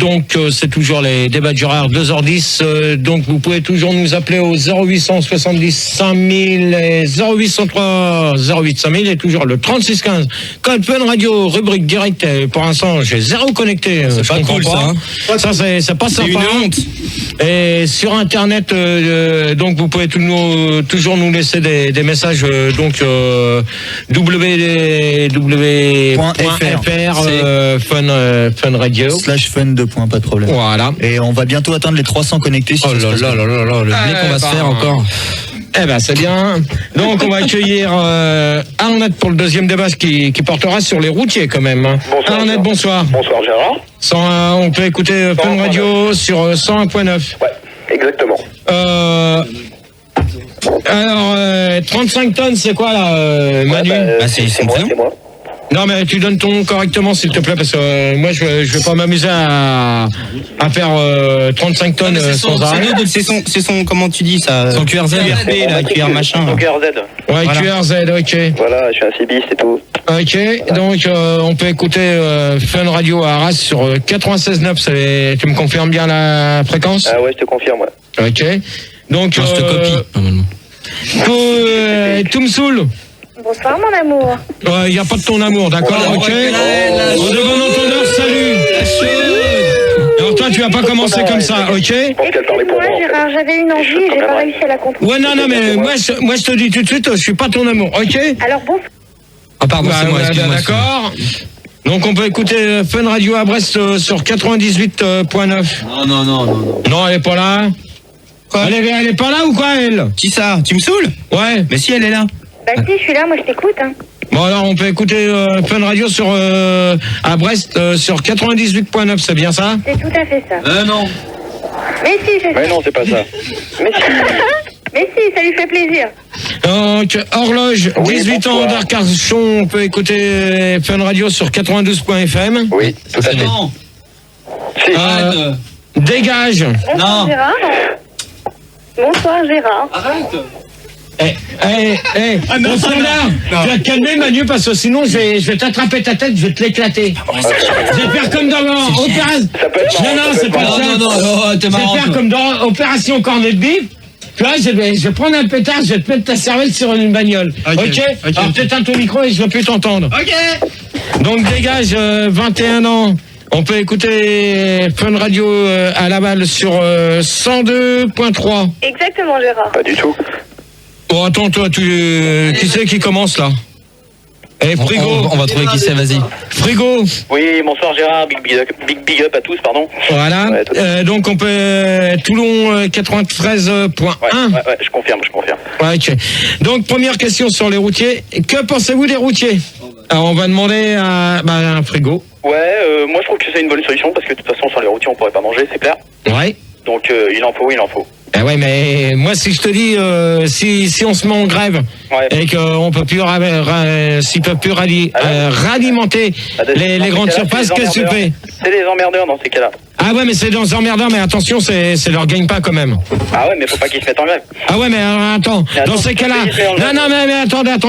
Donc c'est toujours les débats de Gérard, 2h10. Donc vous pouvez toujours nous appeler au 0870 5000 et 0803 08 5000 et toujours le 3615. Code Fun Radio, rubrique directe. Pour l'instant, j'ai zéro connecté. C'est pas cool ça. Ça c'est pas sympa. C'est une honte. Et sur internet, donc vous pouvez toujours nous laisser des messages. Donc www.fr Fun Radio /fun 2. Pas de problème. Voilà. Et on va bientôt atteindre les 300 connectés. Oh là là là là là, le blé qu'on va se faire encore. Eh ben c'est bien. Donc on va accueillir Arnett pour le deuxième débat qui portera sur les routiers quand même. Bonsoir. Arnett, bonsoir. Bonsoir Gérard. On peut écouter Fun Radio sur 101.9. Ouais, exactement. Alors 35 tonnes, c'est quoi là, Manu? C'est moi. Non mais tu donnes ton nom correctement s'il te plaît parce que moi je vais pas m'amuser à faire 35 tonnes sans arrêt. C'est son comment tu dis ça? Son QRZ, là, QR machin. Son QRZ. Ouais, voilà. QRZ, ok. Voilà, je suis un CB, c'est tout. Ok, donc on peut écouter Fun Radio à Arras sur 96.9. Tu me confirmes bien la fréquence? Ah ouais, je te confirme, ouais. Ok. Donc je te copie. Toumsoul. Bonsoir mon amour. Il n'y a pas de ton amour, d'accord, ok. Devant notre honneur, salut. Alors toi, tu vas pas commencer comme ça, ok. Excuse-moi Gérard, j'avais une envie et j'ai pas réussi à la contrôler. Ouais, non, mais moi je te dis tout de suite, je suis pas ton amour, ok. Alors bon. Ah pardon, c'est moi, excuse-moi. D'accord. Donc on peut écouter Fun Radio à Brest sur 98.9. Non. Non, elle est pas là. Quoi? Elle est pas là ou quoi, elle? Qui ça? Tu me saoules? Ouais. Mais si elle est là. Bah si, je suis là, moi je t'écoute. Hein. Bon alors on peut écouter Fun Radio sur à Brest sur 98.9, c'est bien ça? C'est tout à fait ça. Non. Mais si, je sais. Mais non, c'est pas ça. Mais si. Mais si, ça lui fait plaisir. Donc horloge, 18 ans d'Arcachon, on peut écouter Fun Radio sur 92.fm. Oui, tout à fait. Non. Si. Dégage. Bonsoir Gérard. Bonsoir Gérard. Arrête. Ton standard, tu vas te calmer Manu parce que sinon je vais t'attraper ta tête, je vais te l'éclater. Je vais faire comme dans l'opération. Non, c'est pas ça. Non, t'es marrant. Je vais faire comme dans Opération Cornet de Bif. Tu vois, je vais prendre un pétard, je vais te mettre ta cervelle sur une bagnole. Ok. Alors t'éteins ton micro et je vais plus t'entendre. Ok. Donc dégage, 21 ans. On peut écouter Fun Radio à Laval sur 102.3. Exactement Gérard. Pas du tout. Bon, attends, toi, qui c'est qui commence là? Frigo. On va trouver qui c'est, vas-y. Frigo. Oui, bonsoir Gérard, big up à tous, pardon. Voilà. Donc on peut Toulon 93.1. Ouais, je confirme. Ouais, ok. Donc première question sur les routiers. Que pensez-vous des routiers? Alors on va demander à Frigo. Ouais, moi je trouve que c'est une bonne solution parce que de toute façon sans les routiers on pourrait pas manger, c'est clair. Ouais. Donc il en faut. Ah ouais, mais moi si je te dis si on se met en grève et qu'on peut plus s'ils peuvent plus ralimenter les grandes surfaces, qu'est-ce que tu fais? C'est les emmerdeurs dans ces cas-là. Ah ouais, mais c'est dans emmerdeurs, mais attention, c'est leur gagne pas quand même. Ah ouais, mais faut pas qu'ils se mettent en grève. Ah ouais, mais attends, dans ces cas-là, non,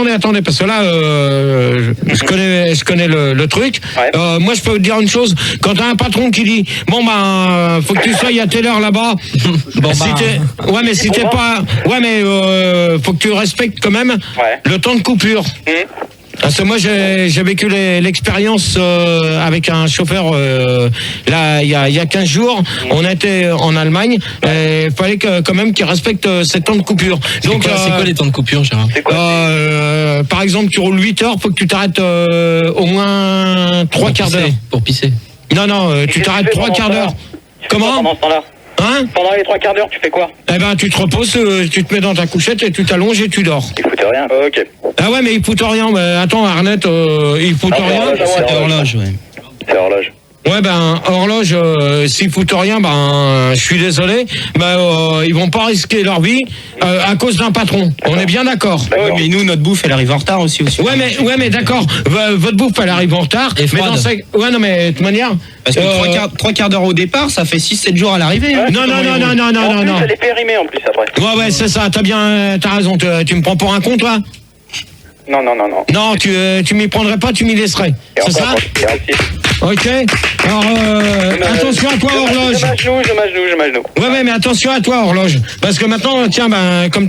mais attendez, parce que là, je connais le truc. Ouais. Moi, je peux vous dire une chose. Quand t'as un patron qui dit, bon faut que tu sois à telle heure là-bas. Faut que tu respectes quand même le temps de coupure. Parce que moi j'ai vécu l'expérience avec un chauffeur là il y a 15 jours. On était en Allemagne et il fallait quand même qu'il respecte ces temps de coupure. Donc c'est quoi les temps de coupure, Gérard? par exemple tu roules 8 heures, faut que tu t'arrêtes au moins 3 quarts d'heure. Pour pisser. Non, tu t'arrêtes 3 quarts d'heure. Comment? Pendant ce temps-là. Hein? Pendant les 3 quarts d'heure, tu fais quoi? Eh ben, tu te reposes, tu te mets dans ta couchette et tu t'allonges et tu dors. Il fout rien. Ok. Ah ouais, mais il fout rien. Mais attends, Arnett, il fout rien. C'est horloge, ouais. C'est horloge. Ouais, horloge, s'ils foutent rien, je suis désolé, ils vont pas risquer leur vie à cause d'un patron. On est bien d'accord. Ouais, mais nous, notre bouffe, elle arrive en retard aussi. Ouais, mais d'accord. Votre bouffe, elle arrive en retard. Et froide. Ouais, non, mais de toute manière. Parce que 3 quarts d'heure au départ, ça fait 6-7 jours à l'arrivée. Ouais, non. Ça les fait rimer en plus après. Ouais, c'est ça. T'as raison. Tu me prends pour un con, toi? Non. Non, tu m'y prendrais pas, tu m'y laisserais. C'est ça? Ok. Alors, attention à toi, horloge. Je m'agenouille. Ouais, mais attention à toi, horloge. Parce que maintenant, tiens, comme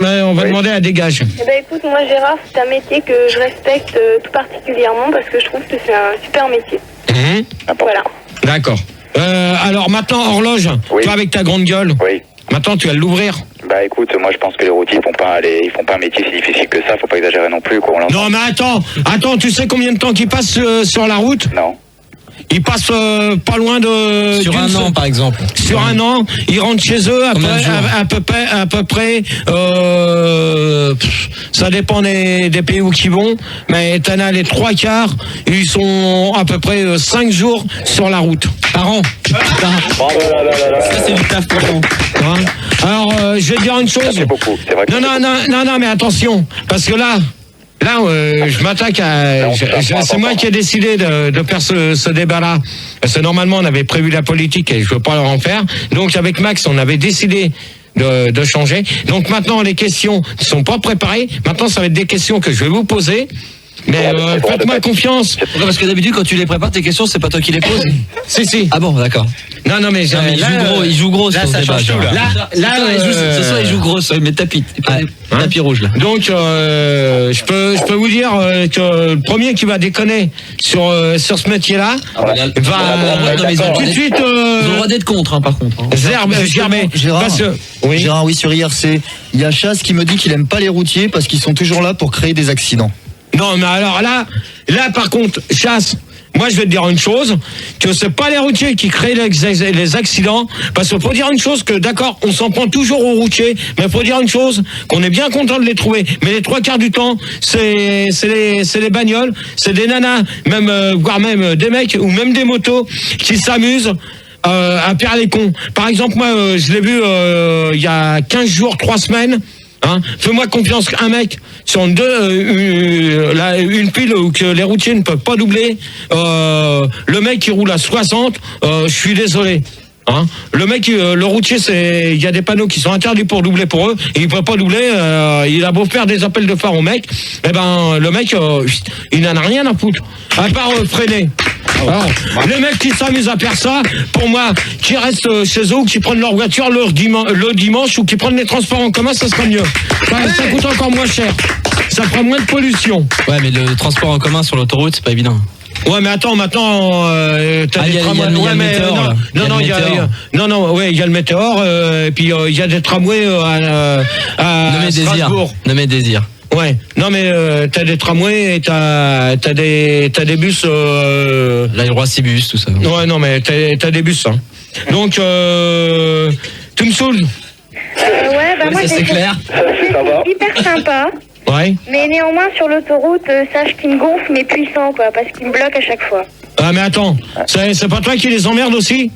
on va demander à dégage. Eh ben écoute, moi Gérard, c'est un métier que je respecte tout particulièrement parce que je trouve que c'est un super métier. Voilà. D'accord. Alors maintenant, horloge, toi avec ta grande gueule, maintenant tu vas l'ouvrir. Bah écoute, moi je pense que les routiers ils font pas un métier si difficile que ça, faut pas exagérer non plus, quoi. Non mais attends, tu sais combien de temps qu'ils passent sur la route? Non. Ils passent pas loin de... Sur un an, par exemple. Sur un an, ils rentrent chez eux à peu près ça dépend des pays où ils vont, mais t'en as les 3/4, ils sont à peu près 5 jours sur la route. Par an. Ça, c'est du taf pour nous. Alors, je vais te dire une chose. C'est beaucoup, c'est vrai. Non, mais attention, parce que là, je m'attaque à... C'est moi qui ai décidé de faire ce débat-là. Parce que normalement, on avait prévu la politique et je ne veux pas leur en faire. Donc, avec Max, on avait décidé de changer. Donc, maintenant, les questions ne sont pas préparées. Maintenant, ça va être des questions que je vais vous poser. Mais faites-moi confiance. Pourquoi ? Parce que d'habitude, quand tu les prépares, tes questions, c'est pas toi qui les poses. Si. Ah bon, d'accord. Non, mais il joue gros sur ce débat. Ce soir, il joue gros sur mes tapis. Tapis rouge, là. Donc, je peux vous dire que le premier qui va déconner sur ce métier-là va tout de suite... Ils ont le droit d'être contre, par contre. Gérard, oui, sur IRC, il y a Chasse qui me dit qu'il aime pas les routiers parce qu'ils sont toujours là pour créer des accidents. Non, mais alors là, par contre, Chasse, moi je vais te dire une chose, que c'est pas les routiers qui créent les accidents, parce qu'il faut dire une chose, que d'accord, on s'en prend toujours aux routiers, mais il faut dire une chose, qu'on est bien content de les trouver, mais les 3/4 du temps, c'est les bagnoles, c'est des nanas, voire même des mecs, ou même des motos, qui s'amusent à faire les cons. Par exemple, moi, je l'ai vu il y a 15 jours, 3 semaines, fais-moi confiance, un mec sur une pile où que les routiers ne peuvent pas doubler, le mec qui roule à 60, je suis désolé. Le mec, le routier, il y a des panneaux qui sont interdits pour doubler pour eux, et il peut pas doubler, il a beau faire des appels de phare au mec, le mec, il n'en a rien à foutre, à part freiner. Alors, les mecs qui s'amusent à faire ça, pour moi, qui restent chez eux ou qui prennent leur voiture le dimanche ou qui prennent les transports en commun, ça sera mieux. Ça coûte encore moins cher. Ça fera moins de pollution. Ouais, mais le transport en commun sur l'autoroute, c'est pas évident. Ouais, mais attends, maintenant, t'as des tramways. Il y a le météore. Il y a le météore, et puis il y a des tramways à Strasbourg. Nommé Désir. Ouais, non mais t'as des tramways et t'as des bus. Là, il y aura 6 bus, tout ça. Ouais, non mais t'as des bus. Donc, tu me saoules. Moi c'est clair. C'est hyper sympa. Ouais. Mais néanmoins, sur l'autoroute, sache qu'il me gonfle, mais puissant, quoi, parce qu'il me bloque à chaque fois. Ah, mais attends, c'est pas toi qui les emmerde aussi?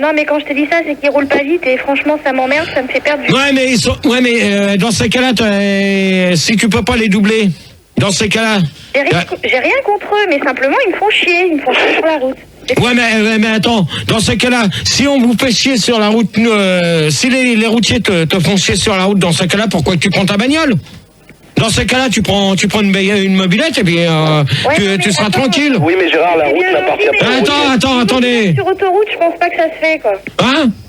Non, mais quand je te dis ça, c'est qu'ils roulent pas vite et franchement, ça m'emmerde, ça me fait perdre du... Ouais, mais dans ces cas-là, si tu peux pas les doubler, dans ces cas-là... J'ai rien contre eux, mais simplement, ils me font chier sur la route. Ouais, mais attends, dans ces cas-là, si on vous fait chier sur la route, si les routiers te font chier sur la route, dans ces cas-là, pourquoi tu prends ta bagnole? Dans ces cas-là, tu prends une mobilette et puis tu seras tranquille. Oui, mais Gérard, la route n'appartient pas. Attendez. Sur autoroute, je pense pas que ça se fait, quoi.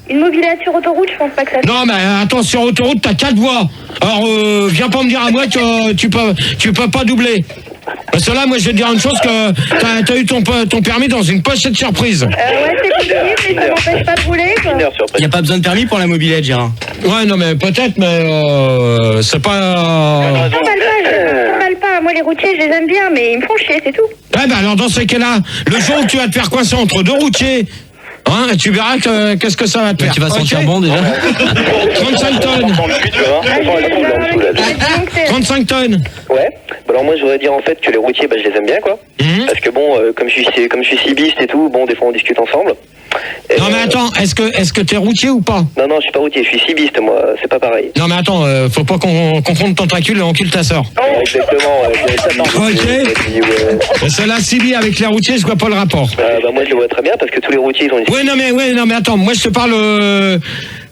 Une mobilette sur autoroute, je pense pas que ça se fait. Non, mais attends, sur autoroute, t'as 4 voies. Alors, viens pas me dire à moi que tu peux pas doubler. Parce que là, moi, je vais te dire une chose, que t'as eu ton permis dans une pochette surprise. Ouais, c'est possible, mais ça m'empêche pas de rouler, quoi. Il n'y a pas besoin de permis pour la mobilette, Gérard. Ouais, non, mais peut-être, mais c'est pas... Je t'emballe pas. Moi, les routiers, je les aime bien, mais ils me font chier, c'est tout. Ouais, bah alors, dans ces cas-là, le jour où tu vas te faire coincer entre 2 routiers, tu verras qu'est-ce que ça va te faire. Tu vas sentir bon, déjà. 35 tonnes. 35 tonnes. Ouais. Alors moi je voudrais dire en fait que les routiers je les aime bien quoi. Parce que bon comme je suis cibiste et tout, bon des fois on discute ensemble. Non mais attends, est-ce que t'es routier ou pas? Non, je suis pas routier, je suis cibiste moi, c'est pas pareil. Non mais attends, faut pas qu'on confonde ton tracule et encule ta sœur. Exactement, Ok. Cela cibi avec les routiers, je vois pas le rapport. Moi je le vois très bien parce que tous les routiers ils ont une... Ouais non mais attends, moi je te parle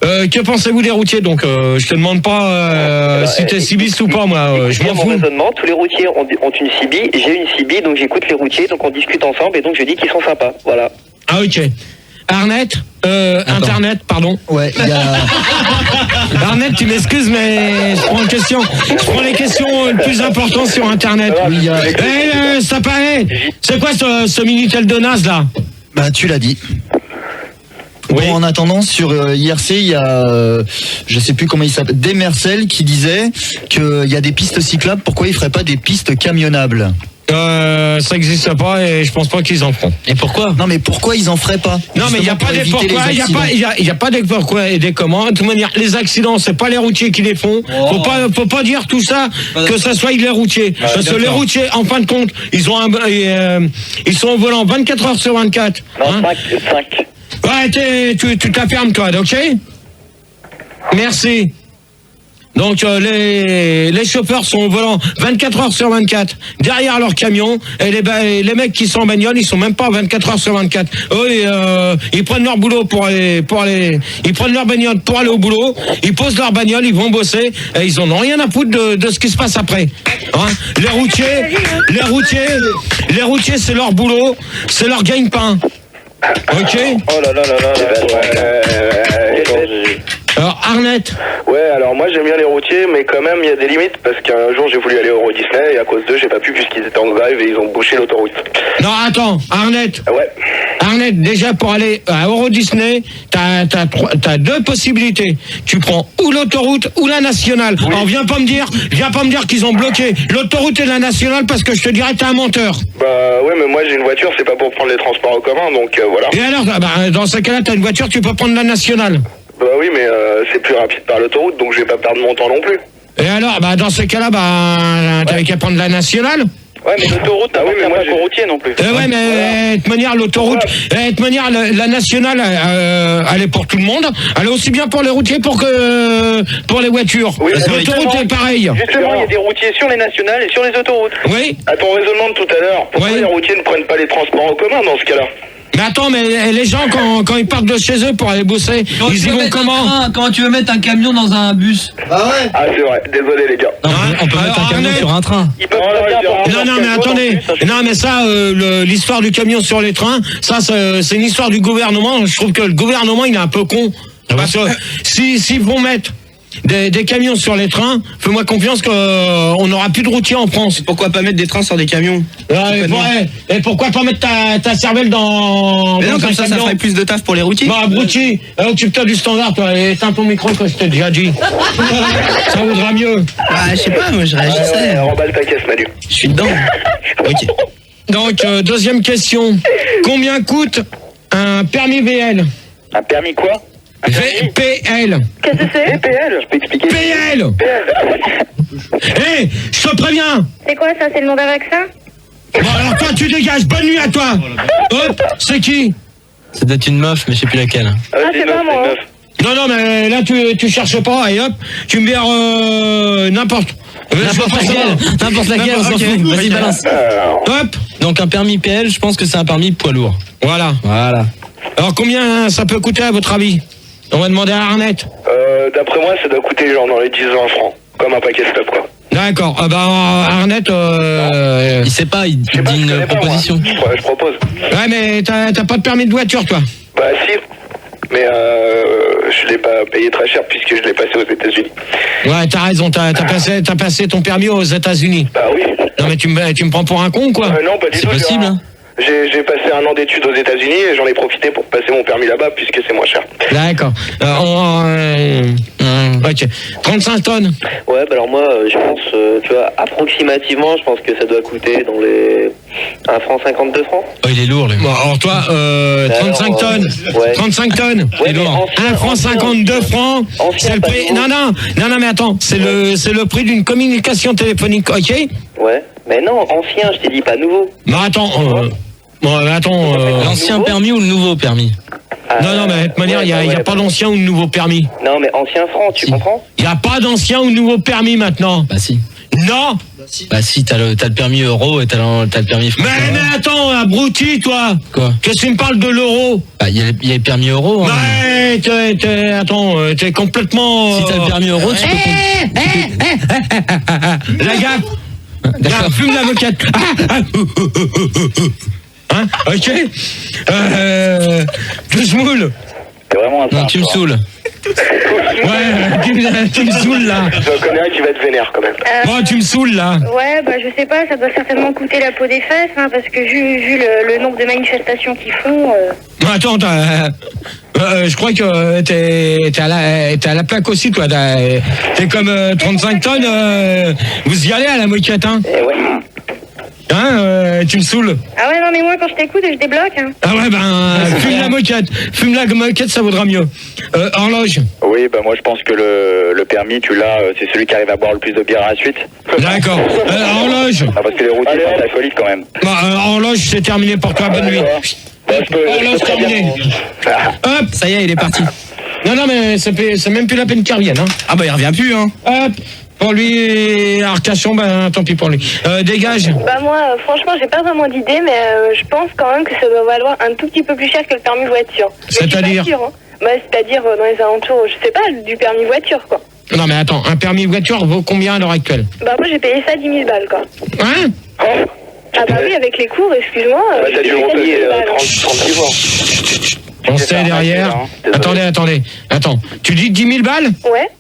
Que pensez-vous des routiers? Donc, je te demande pas si t'es cibiste ou pas, moi. Je m'en fous. Mon raisonnement, tous les routiers ont une CB, j'ai une CB, donc j'écoute les routiers, donc on discute ensemble, et donc je dis qu'ils sont sympas. Voilà. Ah, ok. Arnett, Internet, pardon. Ouais, il y a... Arnett, tu m'excuses, mais je prends les questions les plus importantes sur Internet. Oui, ça paraît. C'est quoi ce Minitel de naze, là? Bah, tu l'as dit. Oui. Bon, en attendant, sur IRC, il y a, je sais plus comment il s'appelle, Demercel qui disait qu'il y a des pistes cyclables. Pourquoi il ferait pas des pistes camionnables? Ça n'existe pas et je pense pas qu'ils en feront. Et pourquoi? Non, mais pourquoi ils en feraient pas? Non, mais il n'y a pas des pourquoi, il y a pas des pourquoi et des comment. De toute manière, les accidents, c'est pas les routiers qui les font. Faut pas dire tout ça, que ça soit les routiers. Parce que les routiers, en fin de compte, ils sont au volant 24 heures sur 24. Non, 5. Ouais, tu t'affirmes, toi, ok? Merci. Donc les chauffeurs sont au volant 24 heures sur 24 derrière leur camion et les mecs qui sont en bagnole, ils sont même pas 24 heures sur 24. Eux, ils prennent leur boulot ils prennent leur bagnole pour aller au boulot, ils posent leur bagnole, ils vont bosser et ils en ont rien à foutre de ce qui se passe après. Hein? Les routiers, c'est leur boulot, c'est leur gagne-pain. Ok? Oh là là là là. Alors Arnett. Ouais, alors moi j'aime bien les routiers, mais quand même il y a des limites parce qu'un jour j'ai voulu aller au Euro Disney et à cause d'eux j'ai pas pu puisqu'ils étaient en grève et ils ont bouché l'autoroute. Non, attends, Arnett. Ouais. Arnett, déjà pour aller à Euro Disney, t'as deux possibilités. Tu prends ou l'autoroute ou la nationale. Oui. Alors viens pas me dire qu'ils ont bloqué l'autoroute et la nationale parce que je te dirais t'es un menteur. Bah ouais, mais moi j'ai une voiture, c'est pas pour prendre les transports en commun, donc voilà. Et alors, dans ce cas-là, t'as une voiture, tu peux prendre la nationale. Bah oui, mais c'est plus rapide par l'autoroute, donc je vais pas perdre mon temps non plus. Et alors, dans ce cas-là, t'avais qu'à prendre la nationale. Ouais, mais l'autoroute, oui, mais moi, pas routier non plus. Ouais, mais de manière, l'autoroute, de manière, la nationale, elle est pour tout le monde. Elle est aussi bien pour les routiers pour les voitures. Oui, l'autoroute est pareil. Justement, il y a des routiers sur les nationales et sur les autoroutes. Oui. À ton raisonnement de tout à l'heure, pourquoi les routiers ne prennent pas les transports en commun dans ce cas-là? Mais attends, mais les gens, quand ils partent de chez eux pour aller bosser, ils y vont comment? Comment tu veux mettre un camion dans un bus? Ah ouais. Ah c'est vrai, désolé les gars. Non, on peut mettre un camion sur un train. Non, mais attendez. Non, mais ça, l'histoire du camion sur les trains, ça, c'est une histoire du gouvernement. Je trouve que le gouvernement, il est un peu con. Parce que s'ils vont mettre des camions sur les trains, fais-moi confiance qu'on n'aura plus de routiers en France. Pourquoi pas mettre des trains sur des camions? Et pourquoi pas mettre ta cervelle dans... Mais non, comme ça ferait plus de taf pour les routiers. Bah, abruti, occupe-toi du standard, toi, et éteins ton micro que je t'ai déjà dit. Ça vaudra mieux. Bah, je sais pas, moi je réagissais. Remballe ta caisse, Manu. Je suis dedans. Ok. Donc, deuxième question. Combien coûte un permis VL? Un permis quoi? PL. Qu'est-ce que c'est? PL, je peux expliquer. PL. Hé, je te préviens. C'est quoi ça? C'est le nom d'un vaccin? Bon, alors toi, tu dégages. Bonne nuit à toi. Hop, c'est qui? Ça doit être une meuf, mais je sais plus laquelle. C'est pas moi. Non, mais là, tu cherches pas. Et hop, tu me verres n'importe. N'importe laquelle, on s'en fout. Vas-y, balance. Hop. Donc un permis PL, je pense que c'est un permis poids lourd. Voilà. Alors, combien ça peut coûter à votre avis? On va demander à Arnett. D'après moi, ça doit coûter genre dans les 10-20 francs. Comme un paquet stop, quoi. D'accord. Arnett... il sait pas, il dit une proposition. Je propose. Ouais, mais t'as pas de permis de voiture, toi? Bah si. Mais je l'ai pas payé très cher puisque je l'ai passé aux États-Unis. Ouais, t'as raison, t'as passé ton permis aux États-Unis. Bah oui. Non, mais tu me prends pour un con, quoi? Non, pas du tout. C'est possible, hein. J'ai passé un an d'études aux États-Unis et j'en ai profité pour passer mon permis là-bas puisque c'est moins cher. D'accord. Ok. 35 tonnes. Ouais, bah alors moi, je pense, tu vois, approximativement, je pense que ça doit coûter dans les 1 franc 52 francs. Oh, il est lourd, lui. Bon, alors toi, 35 tonnes. Ouais. 35 tonnes. Ouais, 1 franc 52 francs. C'est le prix. Non, mais attends. C'est le prix d'une communication téléphonique, ok? Ouais. Mais non, ancien, je t'ai dit pas nouveau. Non, attends. L'ancien permis ou le nouveau permis? Non, mais de toute manière, il n'y a pas d'ancien ou de nouveau permis. Non, mais ancien franc, tu comprends? Il n'y a pas d'ancien ou de nouveau permis maintenant. Bah si. Non, Bah si, t'as le permis euro et t'as le permis français. Mais attends, abruti, toi. Quoi? Qu'est-ce que tu me parles de l'euro? Bah, il y a le permis euro. Hein. Ouais, attends, t'es complètement... Si t'as le permis euro, tu peux... La gaffe. D'accord. Fume la moquette. Hein? Ok. Tu se moules. C'est vraiment un Non, tu me saoules. Ouais, tu me saoules là. J'en connais un qui va être vénère quand même. Oh, tu me saoules là. Ouais, bah je sais pas, ça doit certainement coûter la peau des fesses, hein, parce que vu le nombre de manifestations qu'ils font... Attends, je crois que t'es à la plaque aussi, toi. T'es comme 35 tonnes. Vous y allez à la moquette, hein? Ouais. Hein, tu me saoules. Ah ouais, non mais moi quand je t'écoute, je débloque, hein. Ah ouais, fume la moquette. Fume la moquette, ça vaudra mieux. Horloge. Oui, bah moi je pense que le permis, tu l'as, c'est celui qui arrive à boire le plus de bière à la suite. D'accord. Horloge. Ah, parce que les routiers sont alcooliques quand même. Horloge, c'est terminé pour toi. Bonne nuit. Horloge terminée. Hop. Ça y est, il est parti. Non, mais c'est même plus la peine qu'il revienne, hein. Ah bah il revient plus, hein. Hop. Pour lui, Arcachon, tant pis pour lui. Dégage. Bah moi, franchement, j'ai pas vraiment d'idée, mais je pense quand même que ça doit valoir un tout petit peu plus cher que le permis voiture. C'est-à-dire hein. Bah c'est-à-dire dans les alentours, je sais pas, du permis voiture, quoi. Non, mais attends, un permis voiture vaut combien à l'heure actuelle? Bah moi j'ai payé ça 10 000 balles, quoi. Hein? Ah bah oui, avec les cours, excuse-moi. T'as dû le repayer 36 fois. On sait derrière. Attendez. Attends, tu dis 10 000 balles? Ouais.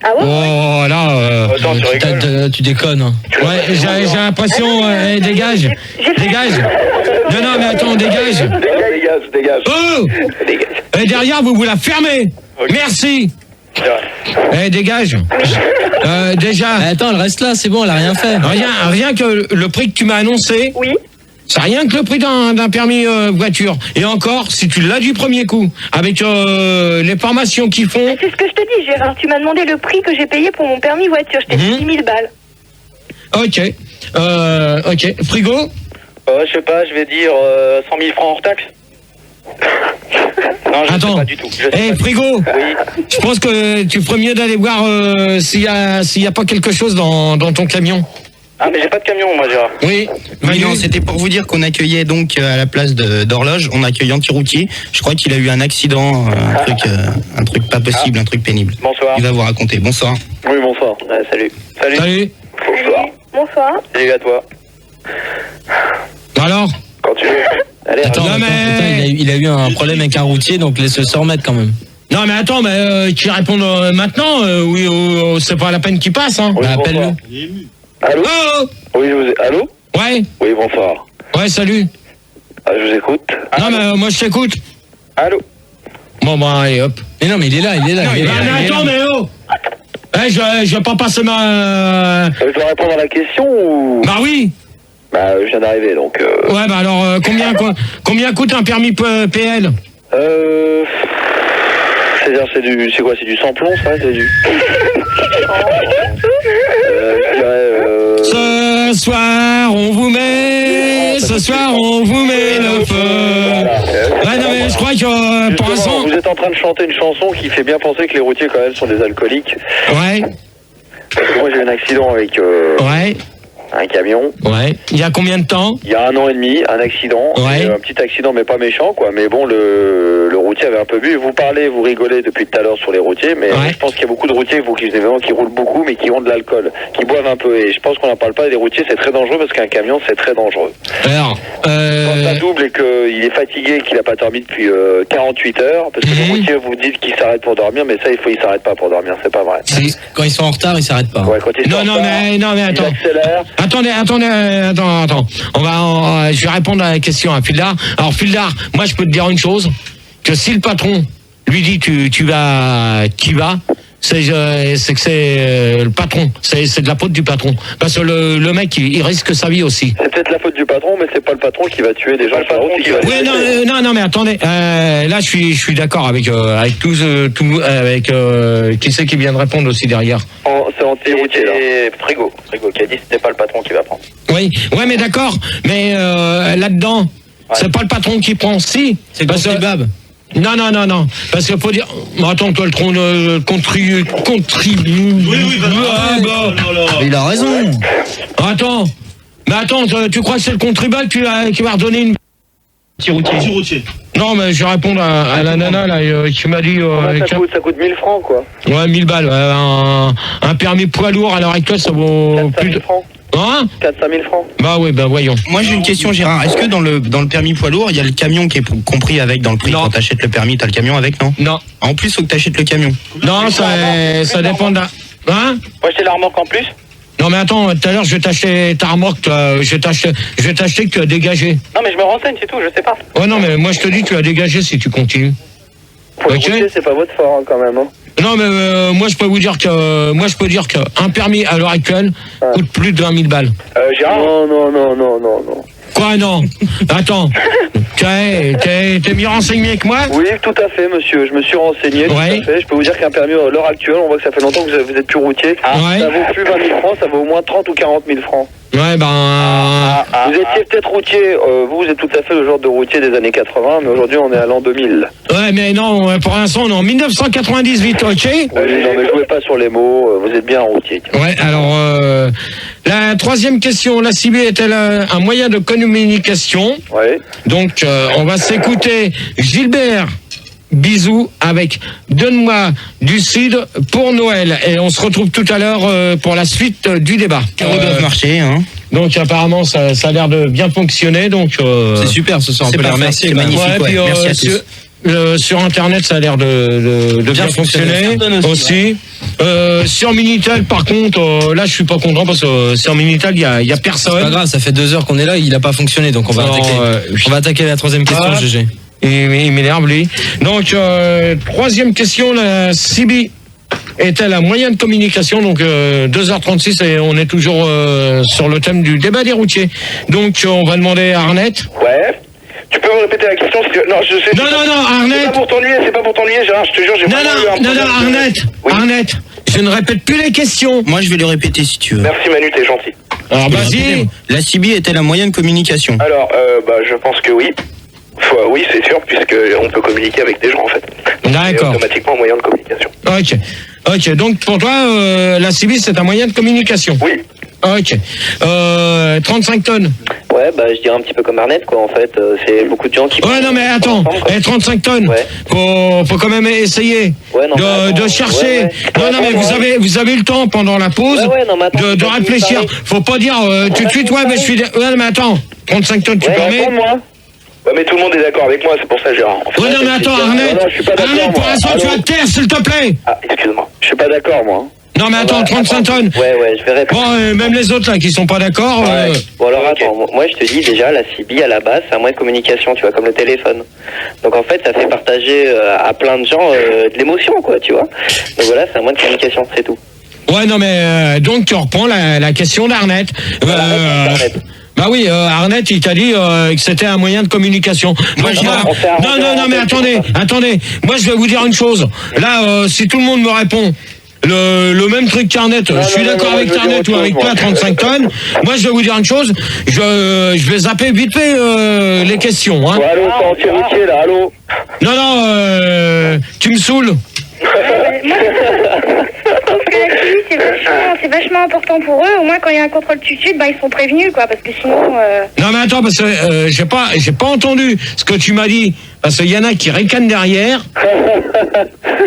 Ah ouais? Oh là, Attends, tu rigoles. Tu déconnes. Hein. ouais, j'ai l'impression, dégage. Dégage. Non, mais attends, dégage. Dégage. Oh! Et derrière, vous la fermez. Okay. Merci. Dégage. Déjà. Attends, elle reste là, c'est bon, elle a rien fait. Rien que le prix que tu m'as annoncé. Oui. C'est rien que le prix d'un permis voiture. Et encore, si tu l'as du premier coup, avec les formations qu'ils font... C'est ce que je te dis, Gérard. Tu m'as demandé le prix que j'ai payé pour mon permis voiture. Je t'ai dit 10 000 balles. Ok. Frigo? Je sais pas, je vais dire 100 000 francs hors taxe. Non, je sais pas du tout. Frigo, oui. Je pense que tu ferais mieux d'aller voir s'il y a pas quelque chose dans ton camion. Ah, mais j'ai pas de camion, moi, Gérard. Oui. Non, c'était pour vous dire qu'on accueillait donc à la place d'Horloge, on accueille anti-routier. Je crois qu'il a eu un accident, un truc pas possible, un truc pénible. Bonsoir. Il va vous raconter. Bonsoir. Oui, bonsoir. Salut. Bonsoir. Bonsoir. Salut à toi. Alors? Quand tu veux. Allez, Attends, il a eu un problème avec un routier, donc laisse-le se remettre quand même. Non, mais attends, qu'il réponde maintenant. Oui, c'est pas la peine qu'il passe, hein. Oui, appelle-le. Allô? Oh! Oui, Allô? Ouais. Oui, bonsoir. Ouais, salut. Ah, je vous écoute. Non, mais moi je t'écoute. Allô? Bon, allez, hop. Mais non, mais il est là. Mais attends, mais oh! Je vais pas passer ma... Je dois répondre à la question ou... Bah oui. Bah, je viens d'arriver, donc... Ouais, alors, combien coûte un permis PL? C'est quoi? C'est du sans-plomb, ça? C'est du... Ce soir, on vous met le feu. Ouais, non, mais je crois que, pour l'instant... Vous êtes en train de chanter une chanson qui fait bien penser que les routiers, quand même, sont des alcooliques. Ouais. Parce que moi, j'ai eu un accident avec... Ouais. Un camion. Ouais. Il y a combien de temps? Il y a 1 an et demi, un accident. Ouais. Un petit accident, mais pas méchant, quoi. Mais bon, le routier avait un peu bu. Vous rigolez depuis tout à l'heure sur les routiers, mais je pense qu'il y a beaucoup de routiers qui roulent beaucoup, mais qui ont de l'alcool, qui boivent un peu. Et je pense qu'on n'en parle pas des routiers, c'est très dangereux parce qu'un camion, c'est très dangereux. Alors, quand ça double et qu'il est fatigué, qu'il n'a pas dormi depuis 48 heures, parce que le routier vous dit qu'il s'arrête pour dormir, mais ça, il s'arrête pas pour dormir, c'est pas vrai. Quand ils sont en retard, ils s'arrêtent pas. Ouais, quand ils sont en retard, mais attends. il accélère. Attends. Je vais répondre à la question à Fildar. Alors, Fildar, moi, je peux te dire une chose, que si le patron lui dit tu vas, c'est que c'est le patron. C'est de la faute du patron. Parce que le mec, il risque sa vie aussi. C'est peut-être la faute du patron, mais c'est pas le patron qui va tuer des gens sur la route. Oui, non, mais attendez. Là, je suis d'accord avec avec qui c'est qui vient de répondre aussi derrière. C'est anti-routier, là. C'est Frigo qui a dit que c'était pas le patron qui va prendre. Oui, mais d'accord. Mais là-dedans, c'est pas le patron qui prend. Si, c'est le kebab. Non. Parce qu'il faut dire. Attends, toi, le contribue. Oui, il a raison. Attends. Mais attends, tu crois que c'est le contribuable qui va redonner une. Routier. Non, mais je vais répondre à la nana là, qui m'a dit. Ça coûte 1000 francs, quoi. Ouais, 1000 balles. Un permis poids lourd à l'heure actuelle, ça vaut plus de. francs. Hein 4-5 000 francs. Bah oui, voyons. Moi j'ai une question, Gérard. Est-ce que dans le permis poids lourd, il y a le camion qui est compris avec dans le prix? Non. Quand t'achètes le permis, t'as le camion avec, non? Non. En plus, faut que t'achètes le camion. Non, ça dépend de la. Hein? Moi, j'ai la remorque en plus. Non, mais attends, tout à l'heure, je vais t'acheter ta remorque, je vais t'acheter que tu as dégagé. Non, mais je me renseigne, c'est tout, je sais pas. Ouais, non, mais moi, je te dis, tu as dégagé si tu continues. Pour le routier, c'est pas votre fort, hein, quand même. Hein. Non, mais moi, je peux dire qu'un permis à l'heure actuelle coûte plus de 20 000 balles. Gérard? Non. Quoi, non? Attends. T'es mieux renseigné que moi? Oui, tout à fait, monsieur. Je me suis renseigné, tout à fait. Je peux vous dire qu'un permis à l'heure actuelle, on voit que ça fait longtemps que vous êtes plus routier. Ça vaut plus 20 000 francs, ça vaut au moins 30 ou 40 000 francs. Ouais, vous étiez peut-être routier, vous êtes tout à fait le genre de routier des années 80, mais aujourd'hui on est à l'an 2000. Ouais, mais non, pour l'instant, non. 1998, ok? Oui, non, mais jouez pas sur les mots, vous êtes bien un routier. Ouais, alors, la troisième question, la CB est-elle un moyen de communication? Ouais. Donc, on va s'écouter Gilbert Bisous avec Donne-moi du Sud pour Noël. Et on se retrouve tout à l'heure pour la suite du débat. Carreaux doivent marcher, hein. Donc apparemment ça a l'air de bien fonctionner. Donc c'est super ce soir, on peut les remercier. C'est magnifique. puis, merci à tous. sur internet ça a l'air de bien fonctionner aussi. Sur Minitel par contre là je suis pas content parce que sur Minitel il y a personne. C'est pas grave, ça fait 2 heures qu'on est là, il a pas fonctionné, donc on va attaquer la troisième question, GG. Il m'énerve lui. Donc troisième question, la CB est-elle un moyen de communication? Donc 2h36 et on est toujours sur le thème du débat des routiers. Donc on va demander à Arnett. Ouais. Tu peux me répéter la question? Non, je sais. Non, Arnett. C'est pas pour t'ennuyer, Gérard, je te jure, j'ai vraiment eu un Non, Arnett. Oui. Arnett, je ne répète plus les questions. Moi je vais le répéter si tu veux. Merci Manu, t'es gentil. Alors vas-y. La CB est-elle un moyen de communication? Alors, je pense que oui. Oui, c'est sûr, puisqu'on peut communiquer avec des gens en fait. D'accord. C'est automatiquement un moyen de communication. Ok, donc pour toi, la CB c'est un moyen de communication? Oui. Ok. 35 tonnes. Ouais, je dirais un petit peu comme Arnett, quoi, en fait. C'est beaucoup de gens qui... Ouais, non, mais attends. 35 tonnes. Ouais. Faut quand même essayer de chercher. Ouais. Non, mais vous avez eu le temps pendant la pause de réfléchir. Faut pas dire tout de suite, ouais, mais je suis... Ouais, mais attends. 35 tonnes, tu permets? Moi. Ouais, mais tout le monde est d'accord avec moi, c'est pour ça, Gérard. En fait, ouais, non, mais attends, Arnett. Arnett, pour l'instant, tu vas te taire, s'il te plaît. Ah, excuse-moi. Je suis pas d'accord, moi. Non, mais attends, 35 tonnes. Ouais, je vais répondre. Bon, même les autres, là, qui sont pas d'accord. Bon, alors, attends, moi, je te dis, déjà, la CB, à la base, c'est un moyen de communication, tu vois, comme le téléphone. Donc, en fait, ça fait partager à plein de gens de l'émotion, quoi, tu vois. Donc, voilà, c'est un moyen de communication, c'est tout. Ouais, non, mais donc, tu reprends la question d'Arnett. Bah oui, Arnett, il t'a dit que c'était un moyen de communication. Moi, non, mais attendez. Moi, je vais vous dire une chose. Là, si tout le monde me répond le même truc qu'Arnett, je suis d'accord avec Arnett ou avec toi, 35 tonnes. Moi, je vais vous dire une chose. Je vais zapper vite fait les questions. Hein. Ouais, allô, c'est anti-routier, là, allô. Non, tu me saoules. Parce que la CB, c'est vachement important pour eux. Au moins, quand il y a un contrôle tutude, ils sont prévenus, quoi. Parce que sinon... Non, mais attends, parce que j'ai pas entendu ce que tu m'as dit. Parce qu'il y en a qui ricanent derrière.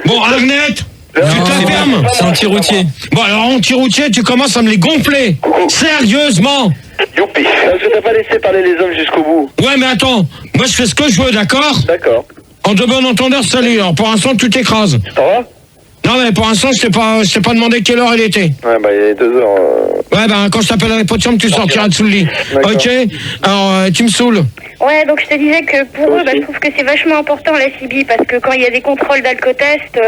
Bon, Arnett, tu te la fermes. C'est anti-routier. Bon, alors anti-routier, tu commences à me les gonfler. Sérieusement. Youpi. Parce que t'as pas laissé parler les hommes jusqu'au bout. Ouais, mais attends. Moi, je fais ce que je veux, d'accord? D'accord. En de bon entendeur, salut. Alors, pour l'instant, tu t'écrases. Ça va? Non, mais pour l'instant, je t'ai pas demandé quelle heure il était. Ouais, il est 2 heures. Ouais, quand je t'appellerai pas de chambre, tu sortiras de sous le lit. Ok? Alors, tu me saoules. Ouais, donc je te disais que pour eux, je trouve que c'est vachement important la CB, parce que quand il y a des contrôles d'alcotest,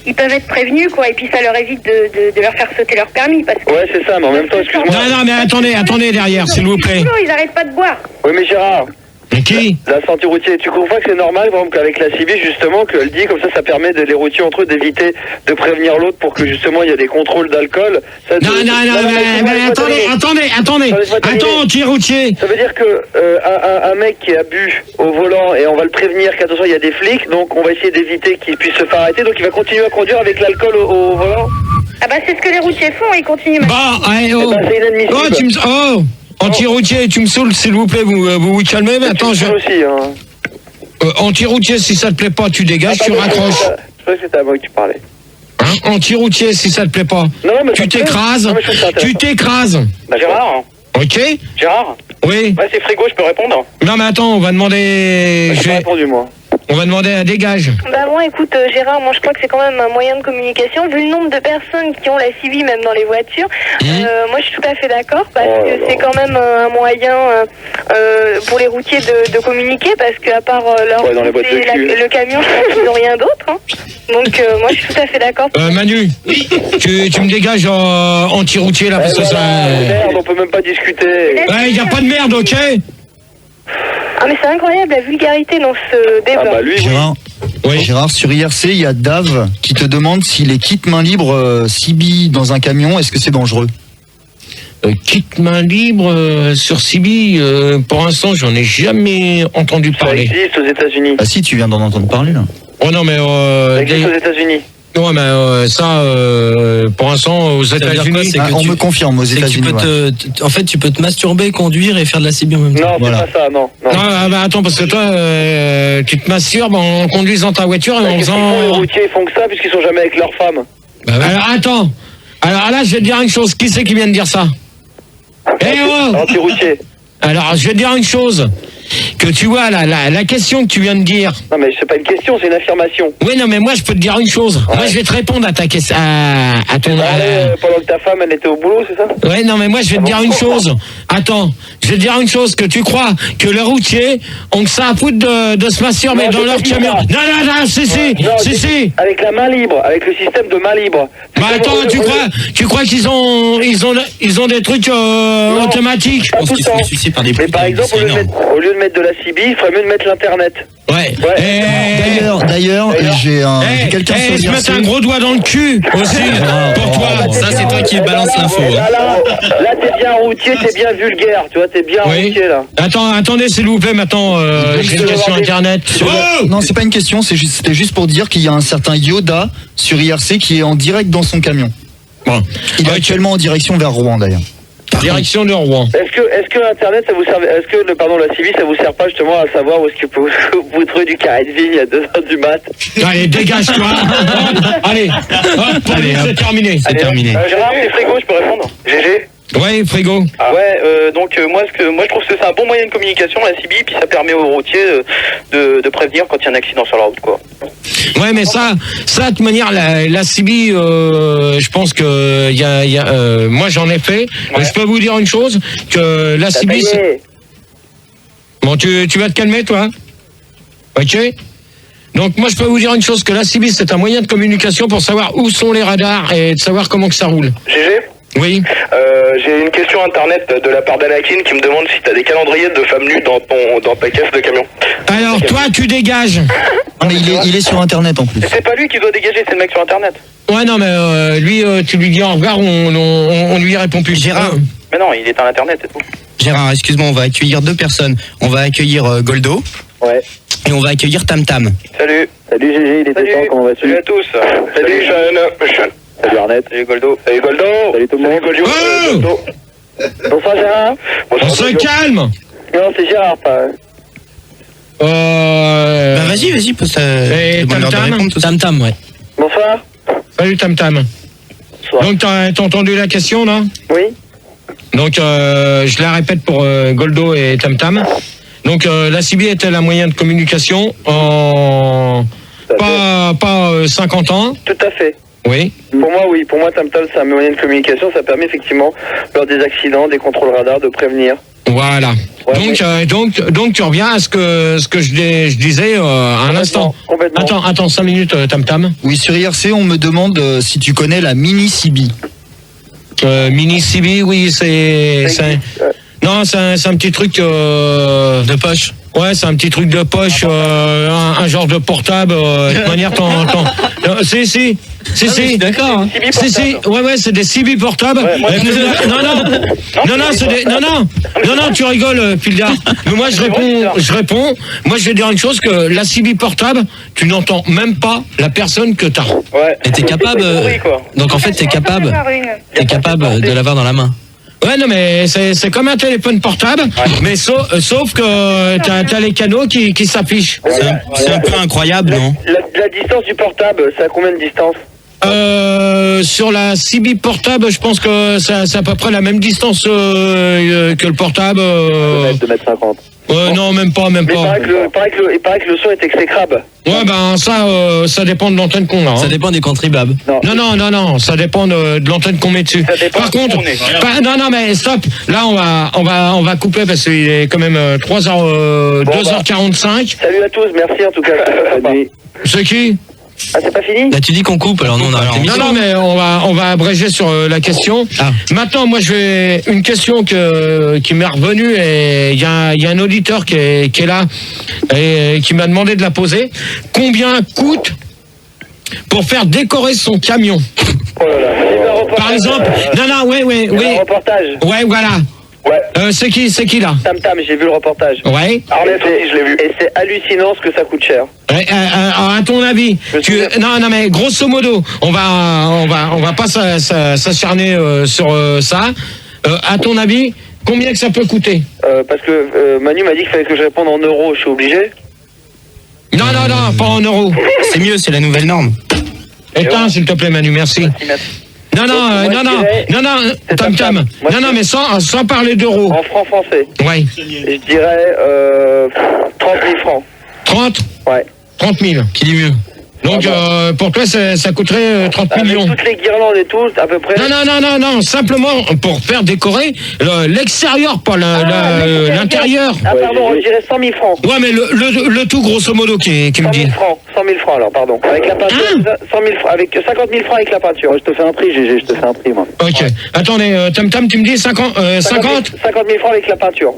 ils peuvent être prévenus, quoi, et puis ça leur évite de leur faire sauter leur permis. Parce que... Ouais, c'est ça, mais en même temps, excuse-moi. Non, mais attendez derrière, s'il vous plaît. Ils arrêtent pas de boire. Oui, mais Gérard, Mais qui? La santé routier. Tu comprends que c'est normal, par exemple, qu'avec la CIVI, justement, qu'elle dit, comme ça permet les routiers entre eux d'éviter de prévenir l'autre pour que, justement, il y a des contrôles d'alcool. Non, mais attendez. Attends, anti-routier. Ça veut dire que un mec qui a bu au volant, et on va le prévenir qu'attention, il y a des flics, donc on va essayer d'éviter qu'il puisse se faire arrêter, donc il va continuer à conduire avec l'alcool au volant. Ah bah c'est ce que les routiers font, ils continuent. C'est inadmissible. Anti-routier, tu me saoules, s'il vous plaît, vous calmez, mais attends, aussi, hein. Anti-routier, si ça te plaît pas, tu dégages, tu raccroches. Je crois que c'était à moi que tu parlais. Hein, anti-routier, si ça te plaît pas. Non, mais tu t'écrases. Bah Gérard. Ok. Gérard. Oui. Ouais, c'est Frigo, je peux répondre. Non, mais attends, on va demander. J'ai pas répondu, moi. On va demander à dégage. Bah bon, écoute, Gérard, moi je crois que c'est quand même un moyen de communication. Vu le nombre de personnes qui ont la CIVI, même dans les voitures, moi je suis tout à fait d'accord parce que c'est quand même un moyen pour les routiers de communiquer parce qu'à part le camion, ils n'ont rien d'autre. Hein. Donc moi je suis tout à fait d'accord. Manu, tu me dégages anti-routier là parce que ça. Merde, on peut même pas discuter. Ouais, y a pas de merde, ok? Ah mais c'est incroyable la vulgarité dans ce débat. Ah bah lui, Gérard, Gérard, sur IRC, il y a Dave qui te demande si les kits main libre CIBI dans un camion, est-ce que c'est dangereux? Kit main libre sur CIBI, pour l'instant, j'en ai jamais entendu parler. Ça existe aux États-Unis. Ah si, tu viens d'en entendre parler là. Oh non, mais ça existe aux États-Unis. Ouais, mais ça, pour l'instant, aux États-Unis, on me confirme aux États-Unis. En fait, tu peux te masturber, conduire et faire de la CIBI en même temps. Non, voilà. C'est pas ça, non. Non, bah attends, parce que toi, tu te masturbes en conduisant ta voiture et en faisant. Les routiers font que ça puisqu'ils sont jamais avec leur femme. Bah, alors attends. Alors là, je vais te dire une chose. Qui c'est qui vient de dire ça? Anti-routier. Alors, je vais te dire une chose. Que tu vois, la question que tu viens de dire. Non, mais c'est pas une question, c'est une affirmation. Oui, non, mais moi, je peux te dire une chose. Ouais. Moi, je vais te répondre à ta question. À ton. Pendant que ta femme, elle était au boulot, c'est ça? Ouais, non, mais moi, je vais te dire une chose. Attends, je vais te dire une chose. Que tu crois que les routiers ont que ça à foutre de se masturber dans leur camion. Non, si. Avec la main libre, avec le système de main libre. Bah attends, tu crois qu'ils ont des trucs automatiques? Je pense qu'ils sont suicidés par des mais par exemple, au lieu de mettre de la CIBI, il ferait mieux de mettre l'internet. Ouais. D'ailleurs, j'ai quelqu'un sur je mets un gros doigt dans le cul aussi pour toi. Ça, c'est toi qui balance l'info. Là, t'es bien routier, t'es bien vulgaire, tu vois, t'es bien routier là. Attendez, s'il vous plaît, maintenant, j'ai une question internet. Non, c'est pas une question, c'était juste pour dire qu'il y a un certain Yoda sur IRC qui est en direct dans son camion. Bon. Il est actuellement en direction vers Rouen d'ailleurs. Direction de Rouen. Est-ce que Internet, ça vous sert, est-ce que la CIVI, ça vous sert pas justement à savoir où est-ce que vous trouvez du carré de vigne à 2h du mat? Allez, dégage-toi. Allez, c'est terminé. C'est terminé. Gérard, c'est Frigo, je peux répondre? GG. Ouais, Frigo. Donc moi je trouve que c'est un bon moyen de communication la CIVI, puis ça permet aux routiers de prévenir quand il y a un accident sur la route, quoi. Ouais, mais ça de toute manière, la CIVI, je pense que moi j'en ai fait. Ouais. Je peux vous dire une chose, que la CIVI. Bon, tu vas te calmer, toi. Ok. Donc moi je peux vous dire une chose, que la CIVI c'est un moyen de communication pour savoir où sont les radars et de savoir comment que ça roule. GG. Oui. J'ai une question internet de la part d'Alakin qui me demande si t'as des calendriers de femmes nues dans ta caisse de camion. Alors toi tu dégages. Non, mais il est sur internet en plus. C'est pas lui qui doit dégager, c'est le mec sur internet. Ouais non mais lui tu lui dis au revoir, on lui répond plus. Gérard. Mais non, il est à internet et tout. Gérard, excuse-moi, on va accueillir deux personnes. On va accueillir Goldo. Ouais. Et on va accueillir Tam Tam. Salut. Salut GG, il était temps, comment vas-tu? Salut à tous. Salut Sean. Salut Arnett. Salut Goldo. Salut Goldo. Salut tout le monde. Salut Goldo. Bonsoir Gérard. On se calme. Non, c'est Gérard, pas. Bah vas-y, pose ta. Tam Tam, ouais. Bonsoir. Salut Tam Tam. Bonsoir. Donc t'as entendu la question là? Oui. Donc je la répète pour Goldo et Tam Tam. Donc la CIVI est-elle un moyen de communication en pas 50 ans? Tout à fait. Oui. Pour moi, oui. Pour moi, Tam Tam, c'est un moyen de communication. Ça permet effectivement, lors des accidents, des contrôles radars, de prévenir. Voilà. Ouais, donc tu reviens à ce que je disais un instant. Complètement. Attends 5 minutes, Tam Tam. Oui, sur IRC, on me demande si tu connais la mini CIBI. Mini CIBI, oui, c'est non, c'est un petit truc de poche. Ouais, c'est un petit truc de poche, un genre de portable. De toute manière, si. D'accord. Hein. Si. Ouais, c'est des CB portables. Ouais, moi, Non, tu rigoles, Pildar. Mais moi, je réponds. Moi, je vais dire une chose, que la CB portable, tu n'entends même pas la personne que t'as. Ouais. Et t'es capable. Donc en fait, t'es capable de l'avoir dans la main. Ouais, non, mais c'est comme un téléphone portable, mais sauf que t'as les canaux qui s'affichent. C'est un peu incroyable, non? La distance du portable, c'est à combien de distance? Sur la CB portable, je pense que c'est à peu près la même distance que le portable. 2m50. Non, même pas. Mais il paraît que le son est exécrable. Ouais, ben ça dépend de l'antenne qu'on a. Ça dépend des contribuables. Non, ça dépend de l'antenne qu'on met dessus. Par contre, non, mais stop. Là, on va couper parce qu'il est quand même 2h45. Salut à tous, merci en tout cas. C'est qui? Ah, c'est pas fini? Là, tu dis qu'on coupe, alors nous on arrête l'émission. Non, mais on va abréger sur la question. Maintenant, moi, une question qui m'est revenue, et il y a un auditeur qui est là et qui m'a demandé de la poser. Combien coûte pour faire décorer son camion? Oh là là. Par exemple, oui. Un reportage. Ouais, voilà. Ouais. C'est qui là? Tam, j'ai vu le reportage. Ouais. Arlette aussi, je l'ai vu. Et c'est hallucinant ce que ça coûte cher. À ton avis, non, mais grosso modo, on va pas s'acharner sur ça. À ton avis, combien que ça peut coûter? Parce que Manu m'a dit qu'il fallait que je réponde en euros. Je suis obligé? Non, pas en euros. C'est mieux, c'est la nouvelle norme. Éteins, s'il te plaît, Manu, merci. Non, Tam. Non, mais sans parler d'euros. En francs français. Ouais. Je dirais 30 000 francs. 30? Ouais. 30 000. Qui dit mieux? Donc, pour toi, ça coûterait 30 millions. Avec toutes les guirlandes et tout, à peu près. Non, simplement pour faire décorer l'extérieur, pas l'intérieur. Ah, pardon, je dirais 100 000 francs. Ouais, mais le tout, grosso modo, qui me dit. 100 000 francs, alors, pardon. Avec la peinture, 100 000 francs, avec 50 000 francs avec la peinture. Je te fais un prix, GG, je te fais un prix, moi. Ok. Attendez, Tam, tu me dis 50 50 000 francs avec la peinture.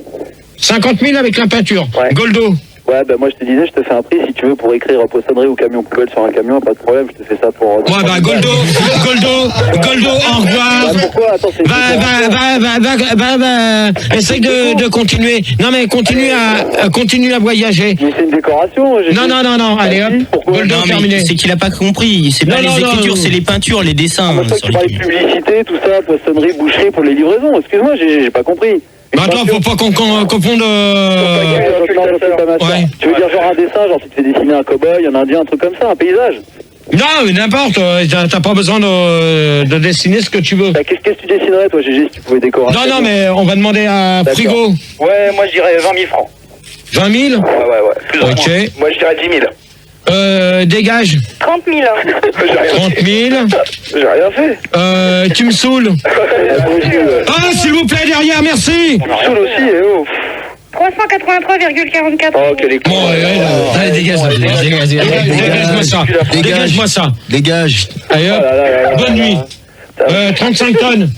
50 000 avec la peinture. Ouais. Goldo. Ouais, bah moi je te disais, je te fais un prix si tu veux pour écrire poissonnerie ou camion poubelle sur un camion, pas de problème, je te fais ça pour... Ouais, bah Goldo, au revoir. Pourquoi? Attends, c'est... Essaye de continuer. Non, mais continue à voyager. Mais c'est une décoration. Non, allez hop, Goldo, terminé. C'est qu'il a pas compris, c'est pas les écritures, c'est les peintures, les dessins. Ah, tu parlais de publicité, tout ça, poissonnerie, boucherie pour les livraisons, excuse-moi, j'ai pas compris. Bah attends, faut pas qu'on confonde... Ouais. Tu veux dire genre un dessin, genre tu te fais dessiner un cow-boy, un indien, un truc comme ça, un paysage? Non, mais n'importe, t'as pas besoin de dessiner ce que tu veux. Bah, qu'est-ce que tu dessinerais toi, GG, si tu pouvais décorer? Non, mais on va demander à Frigo. Ouais, moi je dirais 20 000 francs. 20 000? Ouais. Plus ou moins. Moi je dirais 10 000. Dégage. 30 000. 30 000. J'ai rien fait. Tu me saoules. S'il vous plaît, derrière, merci. Tu me saoules aussi, et oh. 383,44. Oh, quel est con. Allez, dégage-moi ça. Dégage. Allez, hop. Bonne nuit. 35 tonnes.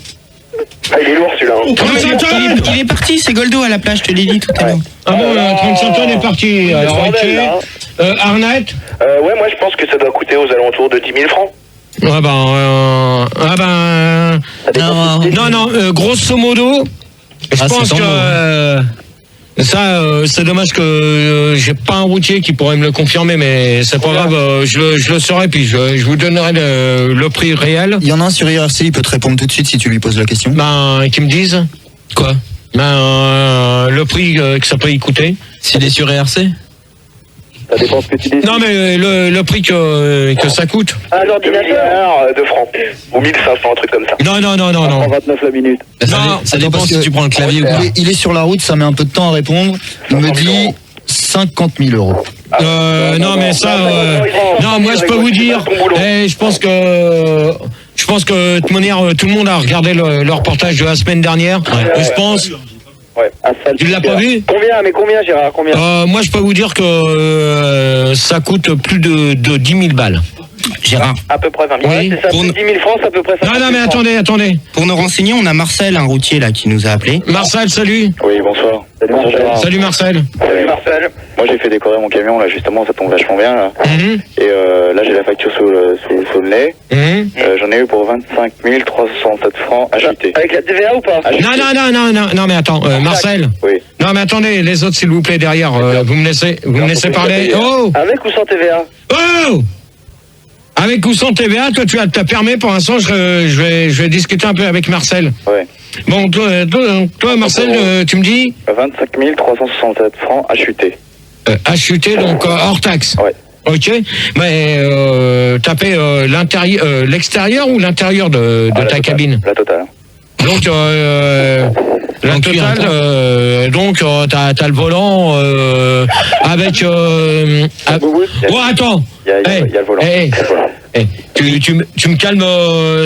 Ah, il est lourd celui-là. 35 tonnes. Il est parti, c'est Goldo à la plage, je te l'ai dit tout à l'heure. Ah bon, 35 tonnes est parti. Alors, ok. Arnett. Ouais, moi je pense que ça doit coûter aux alentours de 10 000 francs. Non, grosso modo, je pense que c'est dommage que j'ai pas un routier qui pourrait me le confirmer, mais c'est pas grave, je le saurai, puis je vous donnerai le prix réel. Il y en a un sur IRC, il peut te répondre tout de suite si tu lui poses la question. Qui me disent Quoi? Le prix que ça peut y coûter. S'il est sur ERC? Ça dépend ce que tu décides. Non, mais le prix que ça coûte. Un ordinateur de francs. Ou 1500, un truc comme ça. Non. 29 la minute. Ça dépend si tu prends le clavier ou pas. Il est sur la route, ça met un peu de temps à répondre. Il me dit 50 000 euros. Non, mais ça... non, moi, je peux vous dire... Je pense que... de toute manière, tout le monde a regardé le reportage de la semaine dernière. Je pense... Ouais. Tu l'as pas vu? Combien, Gérard? Combien? Moi, je peux vous dire que ça coûte plus de 10 000 balles. Gérard. À peu près 20 000. Oui. C'est ça, 10 000 francs, c'est à peu près ça. Non, mais attendez. Pour nous renseigner, on a Marcel, un routier là, qui nous a appelé. Marcel, salut. Oui, bonsoir. Salut Marcel. Salut Marcel. Moi j'ai fait décorer mon camion là justement, ça tombe vachement bien là. Et là j'ai la facture sous le nez. J'en ai eu pour 25 367 francs achetés. Avec la TVA ou pas? Non mais attends, Marcel. Oui. Non mais attendez, les autres s'il vous plaît derrière, vous me laissez parler. Oh. Avec ou sans TVA? Oh. Avec ou sans TVA, toi tu as ta permis pour l'instant, je vais discuter un peu avec Marcel. Ouais. Bon, toi Marcel, tu me dis 25 367 francs achetés. acheté donc hors taxe. Ouais. Ok, mais t'as payé l'extérieur ou l'intérieur de ta cabine? La totale. Donc la totale, donc t'as le volant avec. Oh attends. Il y a le volant. Tu me calmes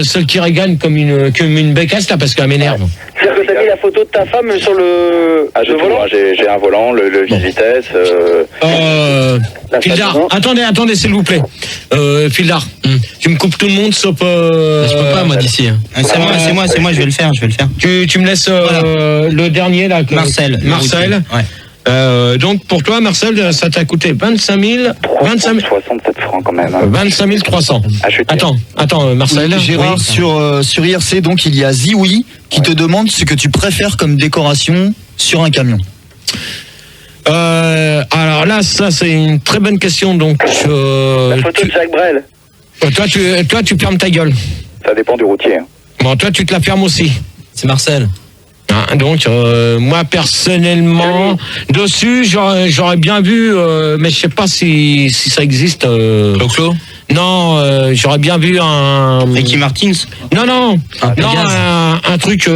celle qui régane comme une bécasse là parce qu'elle m'énerve. C'est-à-dire que t'as mis la photo de ta femme sur le volant. J'ai un volant, le vis-vitesse. Fildar, attendez s'il vous plaît. Fildar, tu me coupes tout le monde sauf. Je peux pas moi d'ici. C'est moi, je vais le faire. Tu me laisses le dernier là. Marcel. Ouais. Donc pour toi Marcel, ça t'a coûté 25 67 francs quand même. 25 300. Attends Marcel. Gérard, oui. sur IRC, donc il y a Zioui qui te demande ce que tu préfères comme décoration sur un camion. Alors là, ça c'est une très bonne question. Donc la photo de Jacques Brel. Toi tu fermes ta gueule. Ça dépend du routier. Bon, toi tu te la fermes aussi. C'est Marcel. Donc moi personnellement dessus j'aurais bien vu mais je sais pas si ça existe Clo-Clo. Non, j'aurais bien vu un Ricky Martins. Non, un truc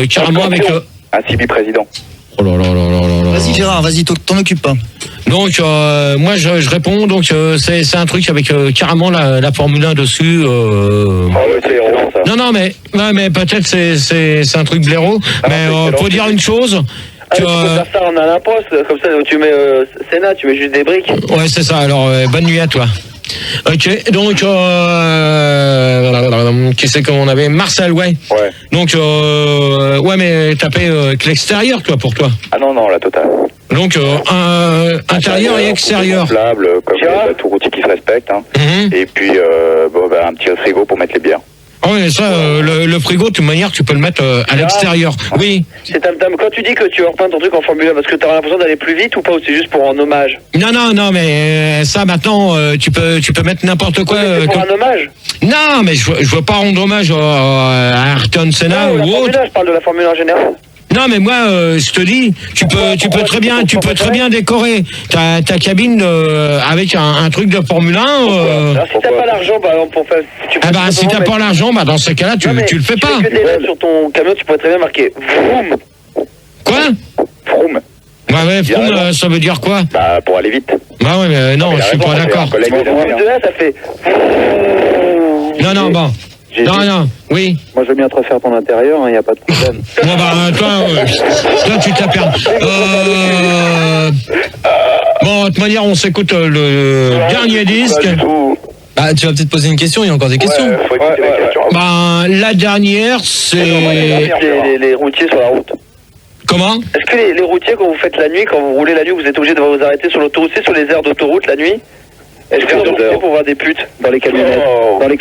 carrément avec un CB président. Oh là. Vas-y Gérard, vas-y, t'en occupe pas. Donc moi je réponds, donc c'est un truc avec carrément la Formule 1 dessus. Ça. Non mais peut-être c'est un truc blaireau. Mais faut dire une chose. Tu peux faire ça en un poste, comme ça tu mets Sénat, tu mets juste des briques. Ouais c'est ça. Alors bonne nuit à toi. Ok, donc qui c'est qu'on avait Marcel, ouais. Donc ouais mais t'as payé que l'extérieur toi pour toi. Ah non la totale. Donc intérieur et extérieur. Comme tout routier qui se respecte. Hein. Et puis un petit frigo pour mettre les bières. Ah oui, ça, le frigo, de toute manière, tu peux le mettre à l'extérieur. Oui. Quand tu dis que tu repeins ton truc en Formule 1, parce que tu as l'impression d'aller plus vite ou pas, ou c'est juste pour un hommage? Non, mais ça, maintenant, tu peux mettre n'importe quoi. C'est pour un hommage? Non, mais je veux pas rendre hommage à Ayrton Senna ou autre. Je parle de la Formule 1 en général. Non mais moi je te dis tu peux très bien décorer ta cabine avec un truc de Formule 1 Alors si t'as pas l'argent pour faire si t'as pas l'argent dans ce cas-là tu le fais pas. Si tu mets sur ton camion tu pourrais très bien marquer vroom. Quoi? Vroom. Ouais, vroom ça veut dire quoi? Pour aller vite. Bah ouais mais non je suis pas d'accord. Ça fait Non bon. Non, oui. Moi, je veux bien te refaire ton intérieur, il n'y a pas de problème. Bon, toi, tu te la perds. Bon, de toute manière, on s'écoute le dernier disque. Tu vas peut-être poser une question, il y a encore des questions. Faut écouter les questions. La dernière, c'est... Les routiers sur la route. Comment? Est-ce que les routiers, quand vous faites la nuit, quand vous roulez la nuit, vous êtes obligé de vous arrêter sur l'autoroute, sur les aires d'autoroute la nuit? Est-ce que vous êtes pour voir des putes dans les camionnettes? Dans les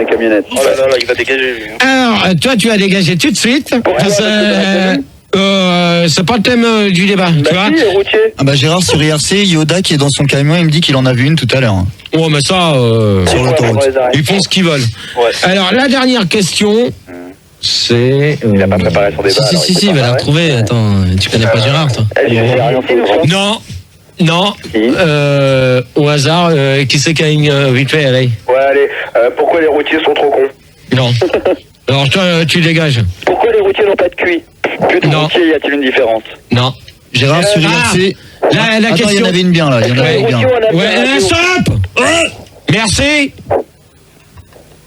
camionnettes. Oh là, il va dégager. Alors, toi, tu vas dégager tout de suite. C'est pas le thème du débat, tu vois. Si, les routiers. Gérard, sur IRC, Yoda qui est dans son camion, il me dit qu'il en a vu une tout à l'heure. Oh, mais ça, sur l'autoroute. Ils font ce qu'ils veulent. Ouais. Alors, la dernière question, c'est... Il n'a pas préparé son débat. Si, il va la retrouver. Attends, tu connais pas Gérard, toi? Non, au hasard, qui c'est qui a une vite fait, allez. Ouais, allez, pourquoi les routiers sont trop cons? Non. Alors toi, tu dégages. Pourquoi les routiers n'ont pas de QI? Que de routiers, y a-t-il une différence? Non. Gérard, sur IRC... La question... il y en avait une bien, là. Ouais, stop! Merci.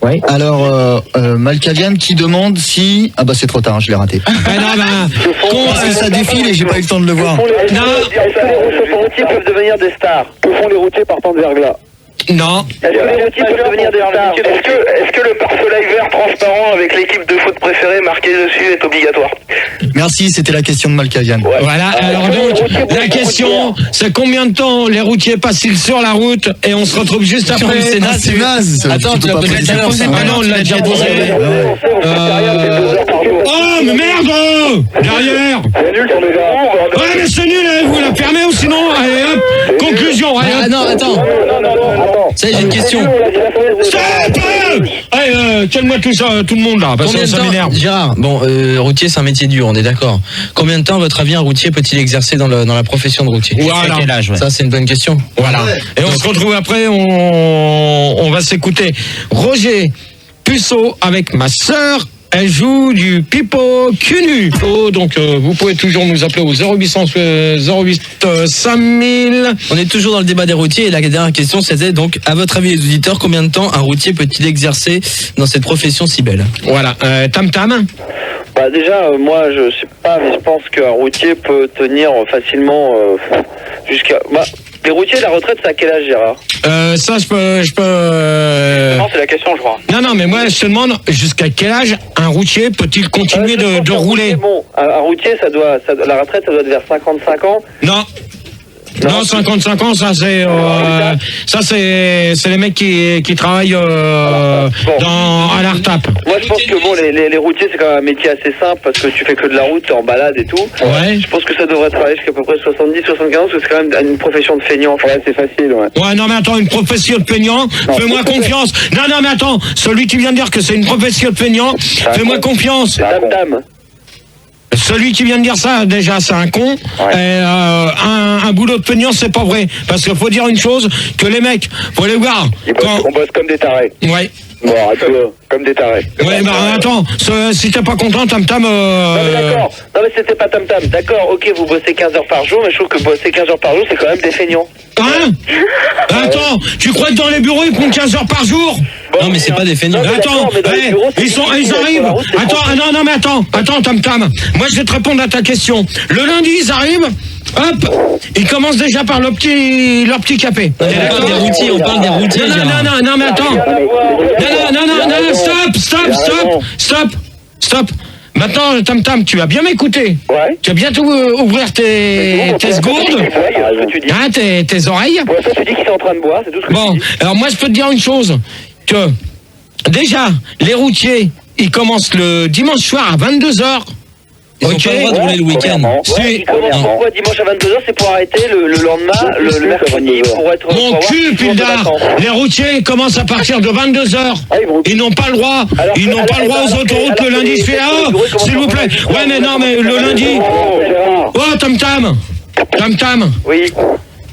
Ouais. Alors, Malkavian qui demande si... c'est trop tard, je l'ai raté. Parce que ça défile et j'ai pas eu le temps de le voir. Est-ce que les routiers peuvent devenir des stars? Que font les routiers partant de verglas? Non. Est-ce que les routiers peuvent devenir des stars? Est-ce que le pare-soleil vert transparent restaurant avec l'équipe de foot préférée, marqué dessus est obligatoire. Merci, c'était la question de Malkavian. Ouais. Voilà, alors donc, la question, c'est combien de temps les routiers passent-ils sur la route et on se retrouve juste après. C'est naze. Attends, tu l'as posé tout à l'heure. Ah non, on l'a déjà posé. Oh, mais merde! Derrière! C'est nul sur les gars. Ouais, mais c'est nul, hein, vous la fermez ou sinon, allez hop, conclusion, allez hop. Ah non, attends. Ça y est, j'ai une question. Stop! Allez, calme-moi tout le monde là, parce que ça m'énerve. Gérard, bon, routier c'est un métier dur, on est d'accord. Combien de temps, à votre avis, un routier peut-il exercer dans la profession de routier? Voilà. Quel âge, ouais. Ça, c'est une bonne question. Voilà. Et on se retrouve après, on va s'écouter Roger Puceau avec ma sœur. Elle joue du pipeau cunu. Donc vous pouvez toujours nous appeler au 0800 08 5000. On est toujours dans le débat des routiers et la dernière question c'était donc, à votre avis les auditeurs, combien de temps un routier peut-il exercer dans cette profession si belle? Voilà, Tam Tam. Bah déjà, moi je sais pas, mais je pense qu'un routier peut tenir facilement jusqu'à... Bah, les routiers, la retraite, c'est à quel âge, Gérard? Ça, je peux... Non, c'est la question, je crois. Non, mais moi, je te demande jusqu'à quel âge un routier peut-il continuer de rouler? Bon, un routier, la retraite, ça doit être vers 55 ans. Non, 55 ans, ça c'est les mecs qui travaillent à l'ARTAP. Moi, je pense que bon, les routiers, c'est quand même un métier assez simple parce que tu fais que de la route, t'es en balade et tout. Ouais. Je pense que ça devrait travailler jusqu'à peu près 70, 75 ans, parce que c'est quand même une profession de feignant. Ouais, c'est facile, ouais. Ouais, non, mais attends, une profession de peignant, fais-moi confiance. Non, mais attends, celui qui vient de dire que c'est une profession de peignant, fais-moi confiance. Dame. Celui qui vient de dire ça, déjà, c'est un con. Ouais. Et, un boulot de peignant, c'est pas vrai. Parce qu'il faut dire une chose, que les mecs, faut les voir. On bosse comme des tarés. Ouais. Bon, comme des tarés. Ouais, bah attends, si t'es pas content, Tam Tam... Non, mais d'accord. Non, mais c'était pas Tam Tam. D'accord, ok, vous bossez 15 heures par jour, mais je trouve que bosser 15 heures par jour, c'est quand même des feignants. Hein? Attends, tu crois que dans les bureaux, ils prennent 15 heures par jour? Non, mais c'est pas des feignants. Attends, ils arrivent. Non, mais attends, Tam Tam. Moi, je vais te répondre à ta question. Le lundi, ils arrivent. Hop, ils commencent déjà par leur petit café. On parle des routiers, Non, mais attends. Non, stop. Maintenant, Tam Tam, tu vas bien m'écouter. Ouais. Tu vas bientôt ouvrir tes gourdes. Hein, tes oreilles. Ouais, toi, tu dis qu'ils sont en train de boire, c'est tout ce que Bon, tu dis. alors moi, je peux te dire une chose. Que, déjà, les routiers, ils commencent le dimanche soir à 22h. Ils ont pas le droit de rouler le week-end. Ouais, pourquoi dimanche à 22h, c'est pour arrêter le lendemain, le mercredi, pour être... Mon cul, Pildar. Les routiers commencent à partir de 22h. Ils n'ont pas le droit. Ils n'ont pas le droit aux autoroutes le lundi. Je fais, s'il vous plaît. Ouais, mais non, mais le lundi. Oh, Tam Tam. Oui.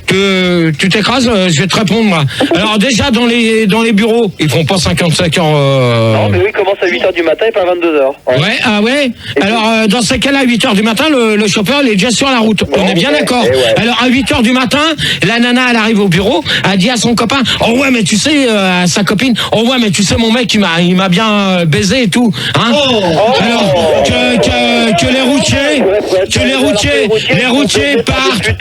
Que tu t'écrases, je vais te répondre, moi. Alors, déjà, dans les bureaux, ils font pas 55 heures. Non, mais oui, ils commencent à 8h du matin et pas à 22h. Ouais, ah ouais. Alors, dans ces cas-là, à 8h du matin, le chauffeur, il est déjà sur la route. On est bien d'accord. Alors, à 8h du matin, la nana, elle arrive au bureau, elle dit à son copain, oh ouais, mais tu sais, à sa copine, oh ouais, mais tu sais, mon mec, il m'a bien baisé et tout. Hein? Alors, que les routiers partent.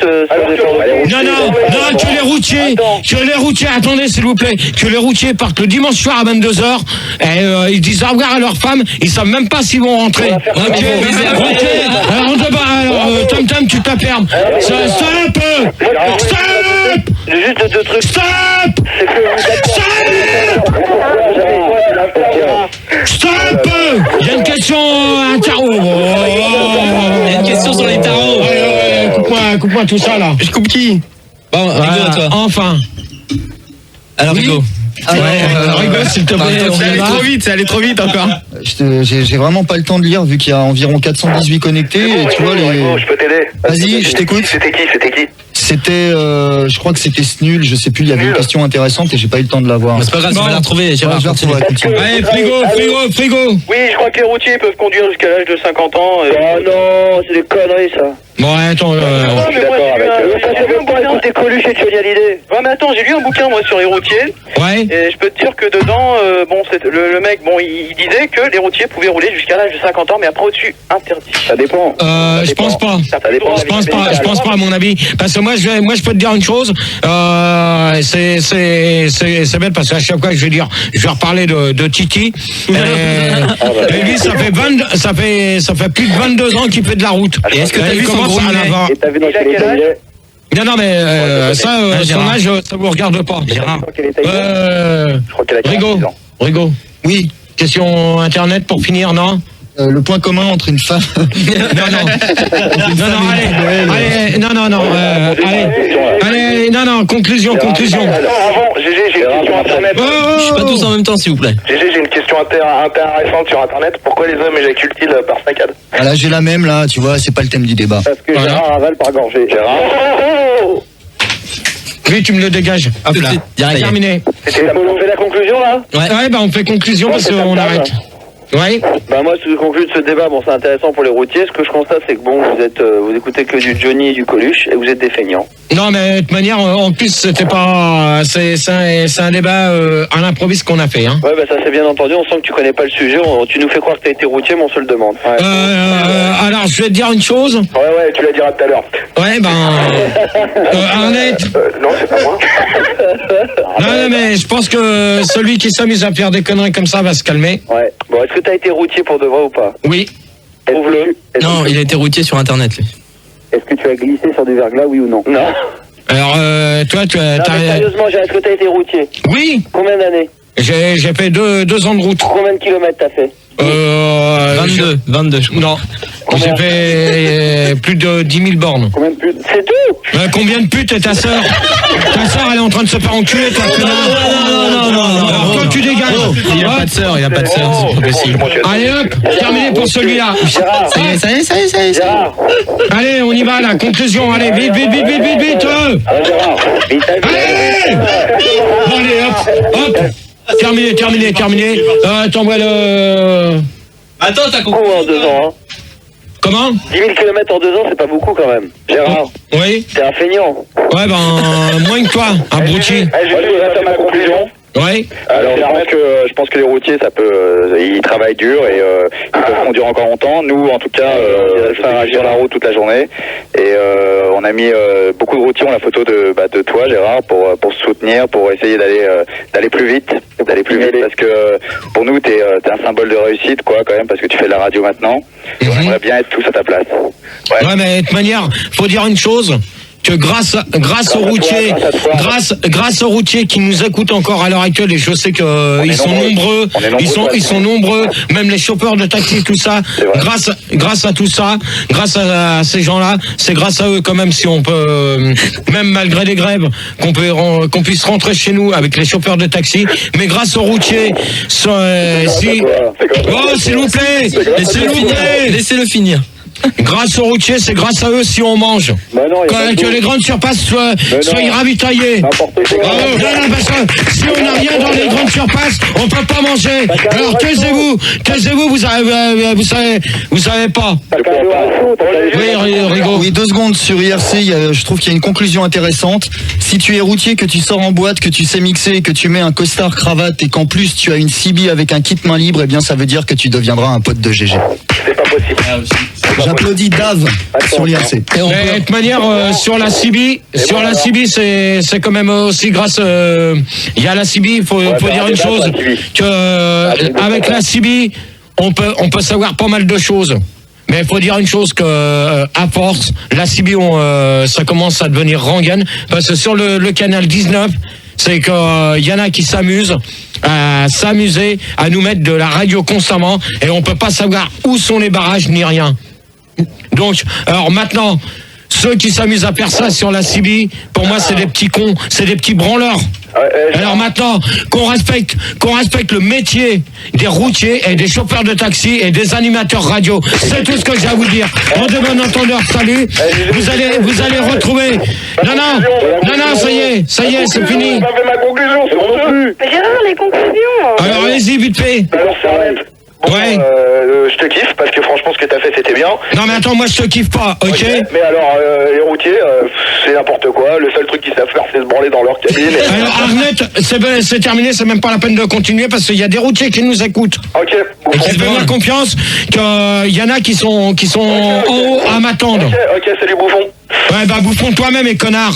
Non, que les routiers, attendez s'il vous plaît, que les routiers partent le dimanche soir à 22h, et ils disent au revoir à leur femme, ils savent même pas s'ils vont rentrer. Ok, alors on te bat, alors Tam Tam, tu t'apermes. Stop. Juste deux trucs. Stop. Il y a une question, un tarot. Il y a une question sur les tarots. Coupe-moi tout ça là. Je coupe qui? Bon, Rigo, toi. Enfin. Alors, Rigo. Rigo, s'il te plaît. C'est allé trop vite encore. J'ai vraiment pas le temps de lire vu qu'il y a environ 418 connectés et tu vois les... Je peux t'aider. Vas-y, je t'écoute. C'était qui C'était, je crois que c'était Snul, je sais plus, il y avait une question intéressante et j'ai pas eu le temps de la voir. C'est pas grave, tu vas la retrouver, Gérard. Je vais la retrouver. Allez, frigo. Oui, je crois que les routiers peuvent conduire jusqu'à l'âge de 50 ans. Oh non, c'est des conneries ça. Bon, attends. Non, mais moi, j'ai eu un Coluche et de Johnny Hallyday. Ouais, mais attends, j'ai lu un bouquin, moi, sur les routiers. Ouais. Et je peux te dire que dedans, le mec, il disait que les routiers pouvaient rouler jusqu'à l'âge de 50 ans, mais après, au-dessus, interdit. Ça dépend. Je pense pas. Je pense pas, à mon avis. Parce que moi, je peux te dire une chose. C'est bête parce qu'à chaque fois que je vais reparler de Titi. Et lui, ça fait plus de 22 ans qu'il fait de la route. Et est-ce que t'as vu son gros mulet? Et t'as vu dans quel état il est? Non, mais son âge, ça vous regarde pas. Gérard. Je crois qu'elle a 46 ans. Rigo. Oui. Question internet pour finir, non? Le point commun entre une femme. Conclusion. Avant, GG, j'ai une question internet. Je suis pas tous en même temps, s'il vous plaît. GG, j'ai une question intéressante sur internet. Pourquoi les hommes éjaculent-ils par saccade? Voilà, j'ai la même là, tu vois, c'est pas le thème du débat. Parce que Gérard avale par gorgée. Gérard. Oui, tu me le dégages. Hop là, direct. Terminé. On fait la conclusion là? Ouais, on fait conclusion parce qu'on arrête. Ouais. Bah moi, ce que je conclue de ce débat, c'est intéressant pour les routiers. Ce que je constate, c'est que vous écoutez que du Johnny et du Coluche et vous êtes des feignants. Non, mais de toute manière, en plus, c'était pas. C'est un débat à l'improviste qu'on a fait. Hein. Ouais, bah ça c'est bien entendu. On sent que tu connais pas le sujet. Tu nous fais croire que t'as été routier, mais on se le demande. Ouais. Alors, je vais te dire une chose. Ouais, tu la diras tout à l'heure. Ouais, Arnett. Non, c'est pas moi. Non, mais je pense que celui qui s'amuse à faire des conneries comme ça va se calmer. Ouais. Bon, est-ce que t'as été routier pour de vrai ou pas? Oui. Prouve-le. Non, il a été routier sur internet, lui. Est-ce que tu as glissé sur du verglas, oui ou non? Non. Alors, toi, tu as. Non, mais sérieusement, est-ce que t'as été routier? Oui. Combien d'années? J'ai fait deux ans de route. Combien de kilomètres t'as fait? 22, je crois. Non. J'ai fait plus de 10 000 bornes. Combien de putes? C'est tout? Combien de putes est ta sœur? Ta sœur, elle est en train de se faire enculer, toi, connard. Non. Alors, toi, tu dégages. Il a pas de sœur, c'est pas possible. Allez, hop, terminé pour celui-là. Gérard. Ça y est. Gérard. Allez, on y va, la conclusion. Allez, vite. Gérard. Allez! Bon, allez, hop. Terminé. T'envoies le... Attends, t'as Beaucoup en 2 ans, hein. Comment? 10 000 km en 2 ans, c'est pas beaucoup quand même. Gérard. Oui. T'es un feignant. Ouais, moins que toi, un broutier. Je vais ma conclusion. Ouais. Alors je pense que les routiers ils travaillent dur et ils peuvent conduire encore longtemps. Nous en tout cas on travaille sur la route toute la journée et on a mis beaucoup de routiers ont la photo de toi Gérard pour se soutenir, pour essayer d'aller plus vite parce que pour nous t'es un symbole de réussite quoi quand même parce que tu fais de la radio maintenant et on aimerait bien être tous à ta place. Ouais, mais de toute manière, faut dire une chose. Que grâce aux routiers qui nous écoutent encore à l'heure actuelle, et je sais que ils sont nombreux, même les chauffeurs de taxi, tout ça, grâce à tout ça, grâce à ces gens-là, c'est grâce à eux quand même si on peut, même malgré les grèves, qu'on puisse rentrer chez nous avec les chauffeurs de taxi, mais grâce aux routiers, s'il vous plaît, Laissez-le finir. Grâce aux routiers, c'est grâce à eux si on mange. Que les grandes surfaces soient ravitaillées. Parce que si on n'a rien dans les grandes surfaces, on peut pas manger. Alors taisez-vous, vous savez pas. Oui, Rigaud. Oui, 2 secondes sur IRC, je trouve qu'il y a une conclusion intéressante. Si tu es routier, que tu sors en boîte, que tu sais mixer, que tu mets un costard cravate et qu'en plus tu as une CB avec un kit main libre, eh bien ça veut dire que tu deviendras un pote de GG. C'est pas possible. J'applaudis Dave sur l'IRC. De toute manière, sur la CB, c'est quand même aussi grâce. Il y a la CB, il faut dire une chose, que avec la CB, on peut savoir pas mal de choses. Mais il faut dire une chose que à force, la CB, ça commence à devenir rengaine parce que sur le canal 19, c'est qu'il y en a qui s'amusent à s'amuser à nous mettre de la radio constamment et on peut pas savoir où sont les barrages ni rien. Donc, alors maintenant, ceux qui s'amusent à faire ça sur la CB, pour moi, c'est des petits cons, c'est des petits branleurs. Alors maintenant, qu'on respecte le métier des routiers et des chauffeurs de taxi et des animateurs radio. C'est tout ce que j'ai à vous dire. En de bon entendeur, salut. Vous allez retrouver. Non, ça y est, c'est fini. J'ai pas fait ma conclusion, c'est mon début. Gérard, les conclusions. Alors allez-y, vite fait. Alors, c'est honnête. Bon, Ouais. je te kiffe parce que franchement, pense que t'as fait, c'était bien. Non, mais attends, moi je te kiffe pas, ok? Mais alors, les routiers, c'est n'importe quoi. Le seul truc qu'ils savent faire, c'est se branler dans leur cabine. Alors, Arnett, c'est terminé, c'est même pas la peine de continuer parce qu'il y a des routiers qui nous écoutent. Ok. Et qui font bien confiance qu'il y en a qui sont en haut à m'attendre. Ok, salut Bouffon. Ouais, bah bouffon toi-même et connard.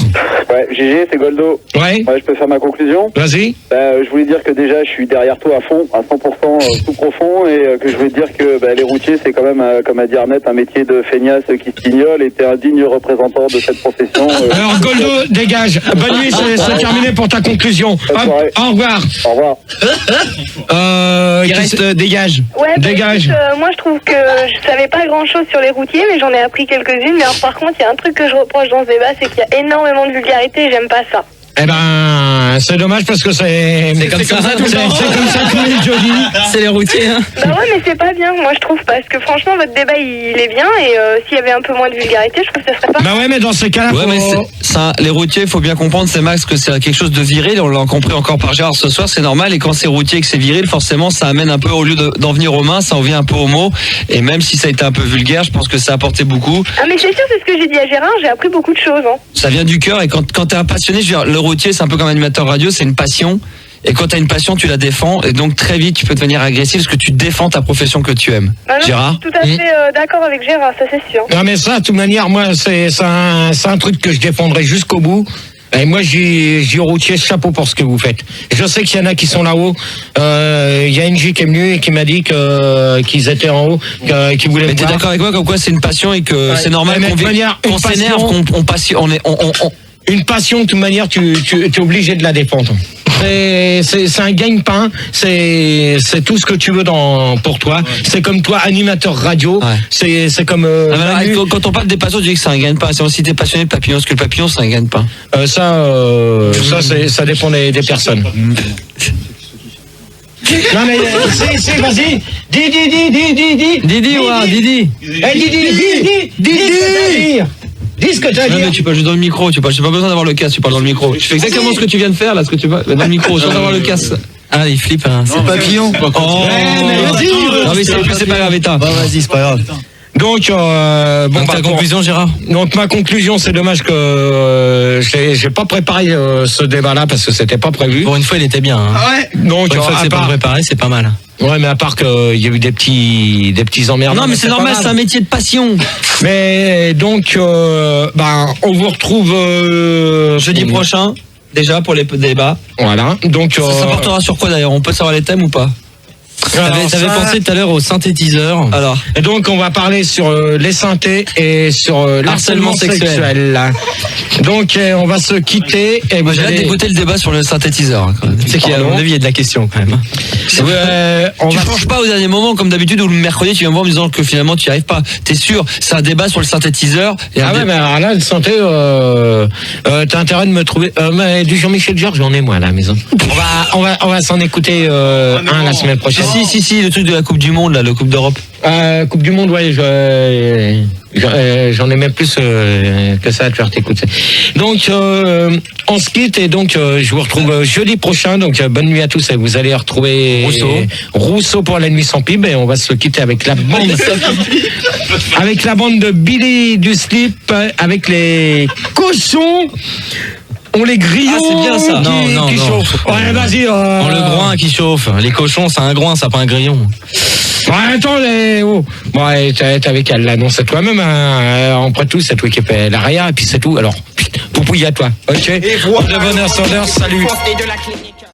Ouais, GG, c'est Goldo. Ouais. Je peux faire ma conclusion. Vas-y. Je voulais dire que déjà, je suis derrière toi à fond, à 100% tout profond, et que je voulais dire que les routiers, c'est quand même, comme a dit Arnett, un métier de feignasse qui se pignole, et t'es un digne représentant de cette profession. Alors Goldo, dégage. Bonne nuit, c'est terminé pour ta conclusion. Au revoir. Au revoir. Il reste dégage. Ouais, dégage. Écoute, moi je trouve que je savais pas grand chose sur les routiers, mais j'en ai appris quelques-unes. Mais alors, par contre, il y a un truc que je reproche dans ce débat, c'est qu'il y a énormément de vulgarité et j'aime pas ça. Eh ben, c'est dommage parce que c'est comme ça tout le temps. C'est comme ça tous les jeudis. C'est les routiers, hein. Bah ouais, mais c'est pas bien, moi je trouve, parce que franchement, votre débat il est bien et s'il y avait un peu moins de vulgarité, je trouve que ça serait pas. Bah ouais, mais dans ces cas-là, Ouais, mais ça, les routiers, faut bien comprendre, c'est Max, que c'est quelque chose de viril. On l'a compris encore par Gérard ce soir, c'est normal. Et quand c'est routier et que c'est viril, forcément, ça amène un peu, au lieu d'en venir aux mains, ça en vient un peu aux mots. Et même si ça a été un peu vulgaire, je pense que ça a apporté beaucoup. Ah, mais c'est sûr, c'est ce que j'ai dit à Gérard, j'ai appris beaucoup de choses. Hein. Ça vient du cœur. Et quand t'es un passionné, je veux dire, le routier, c'est un peu comme un animateur radio, c'est une passion. Et quand tu as une passion, tu la défends. Et donc très vite, tu peux devenir agressif parce que tu défends ta profession que tu aimes. Ah non, Gérard, je suis tout à fait d'accord avec Gérard, ça c'est sûr. Non mais ça, de toute manière, moi, c'est un truc que je défendrai jusqu'au bout. Et moi, j'ai routier, chapeau pour ce que vous faites. Je sais qu'il y en a qui sont là-haut. Il y a NJ qui est venu et qui m'a dit qu'ils étaient en haut, qu'ils voulaient. mais t'es d'accord avec moi comme quoi c'est une passion et que c'est normal qu'on s'énerve, qu'on passionne, Une passion, de toute manière, tu es obligé de la défendre. C'est un gagne-pain, c'est tout ce que tu veux pour toi. Ouais. C'est comme toi, animateur radio, ouais. C'est comme... quand on parle des passions, tu dis que c'est un gagne-pain. C'est aussi t'es passionné de papillon, parce que le papillon, c'est un gagne-pain. Ça dépend des personnes. Non mais c'est vas-y. Didi. Dis ce que tu as dit. Non mais tu peux jouer dans le micro, j'ai pas besoin d'avoir le casque, tu parles dans le micro. Tu fais exactement ce que tu viens de faire là, ce que tu vas dans le micro, sans avoir le casque. Ah, il flippe, hein. C'est papillon. Oh, non mais c'est pas grave, éteins. Bah vas-y, c'est pas grave. Donc, ta conclusion, Gérard? Donc, ma conclusion, c'est dommage que j'ai pas préparé ce débat-là parce que c'était pas prévu. Pour une fois, il était bien. Hein. Ouais. Donc, une fois que c'est pas préparé, c'est pas mal. Ouais, mais à part qu'il y a eu des petits emmerdes. Non, mais c'est normal, c'est un métier de passion. Mais donc, on vous retrouve jeudi prochain. Déjà pour les débats. Voilà. Donc, ça portera sur quoi d'ailleurs? On peut savoir les thèmes ou pas? T'avais pensé tout à l'heure au synthétiseur. Alors. Et donc on va parler sur les synthés et sur l'harcèlement sexuel. Donc on va se quitter. Et j'ai hâte d'écouter le débat sur le synthétiseur. C'est qu'il y a, à mon avis, il y a de la question quand même. Tu penches pas au dernier moment comme d'habitude où le mercredi tu viens me voir en me disant que finalement tu n'y arrives pas. T'es sûr? C'est un débat sur le synthétiseur. Mais alors là le synthé, t'as intérêt de me trouver. Mais du Jean-Michel Jarre, j'en ai moi à la maison. On va s'en écouter un la semaine prochaine. Si, le truc de la Coupe du Monde, là, la Coupe d'Europe. Coupe du Monde, ouais, j'en ai même plus que ça à te faire t'écouter. Donc, on se quitte et donc je vous retrouve jeudi prochain. Donc, bonne nuit à tous et vous allez retrouver Rousseau pour la nuit sans pib et on va se quitter avec la bande, avec la bande de Billy du Slip, avec les cochons. On les grillons. Ah, c'est bien ça. Qui chauffent. Ouais, vas-y. Le groin qui chauffe. Les cochons, c'est un groin, c'est pas un grillon. Ouais, attends, ouais, t'es avec elle, là, non, c'est toi-même, après tout, c'est toi qui fais l'arrière, et puis c'est tout. Alors, poupouille à toi, ok? Et voilà. De bonheur, salut.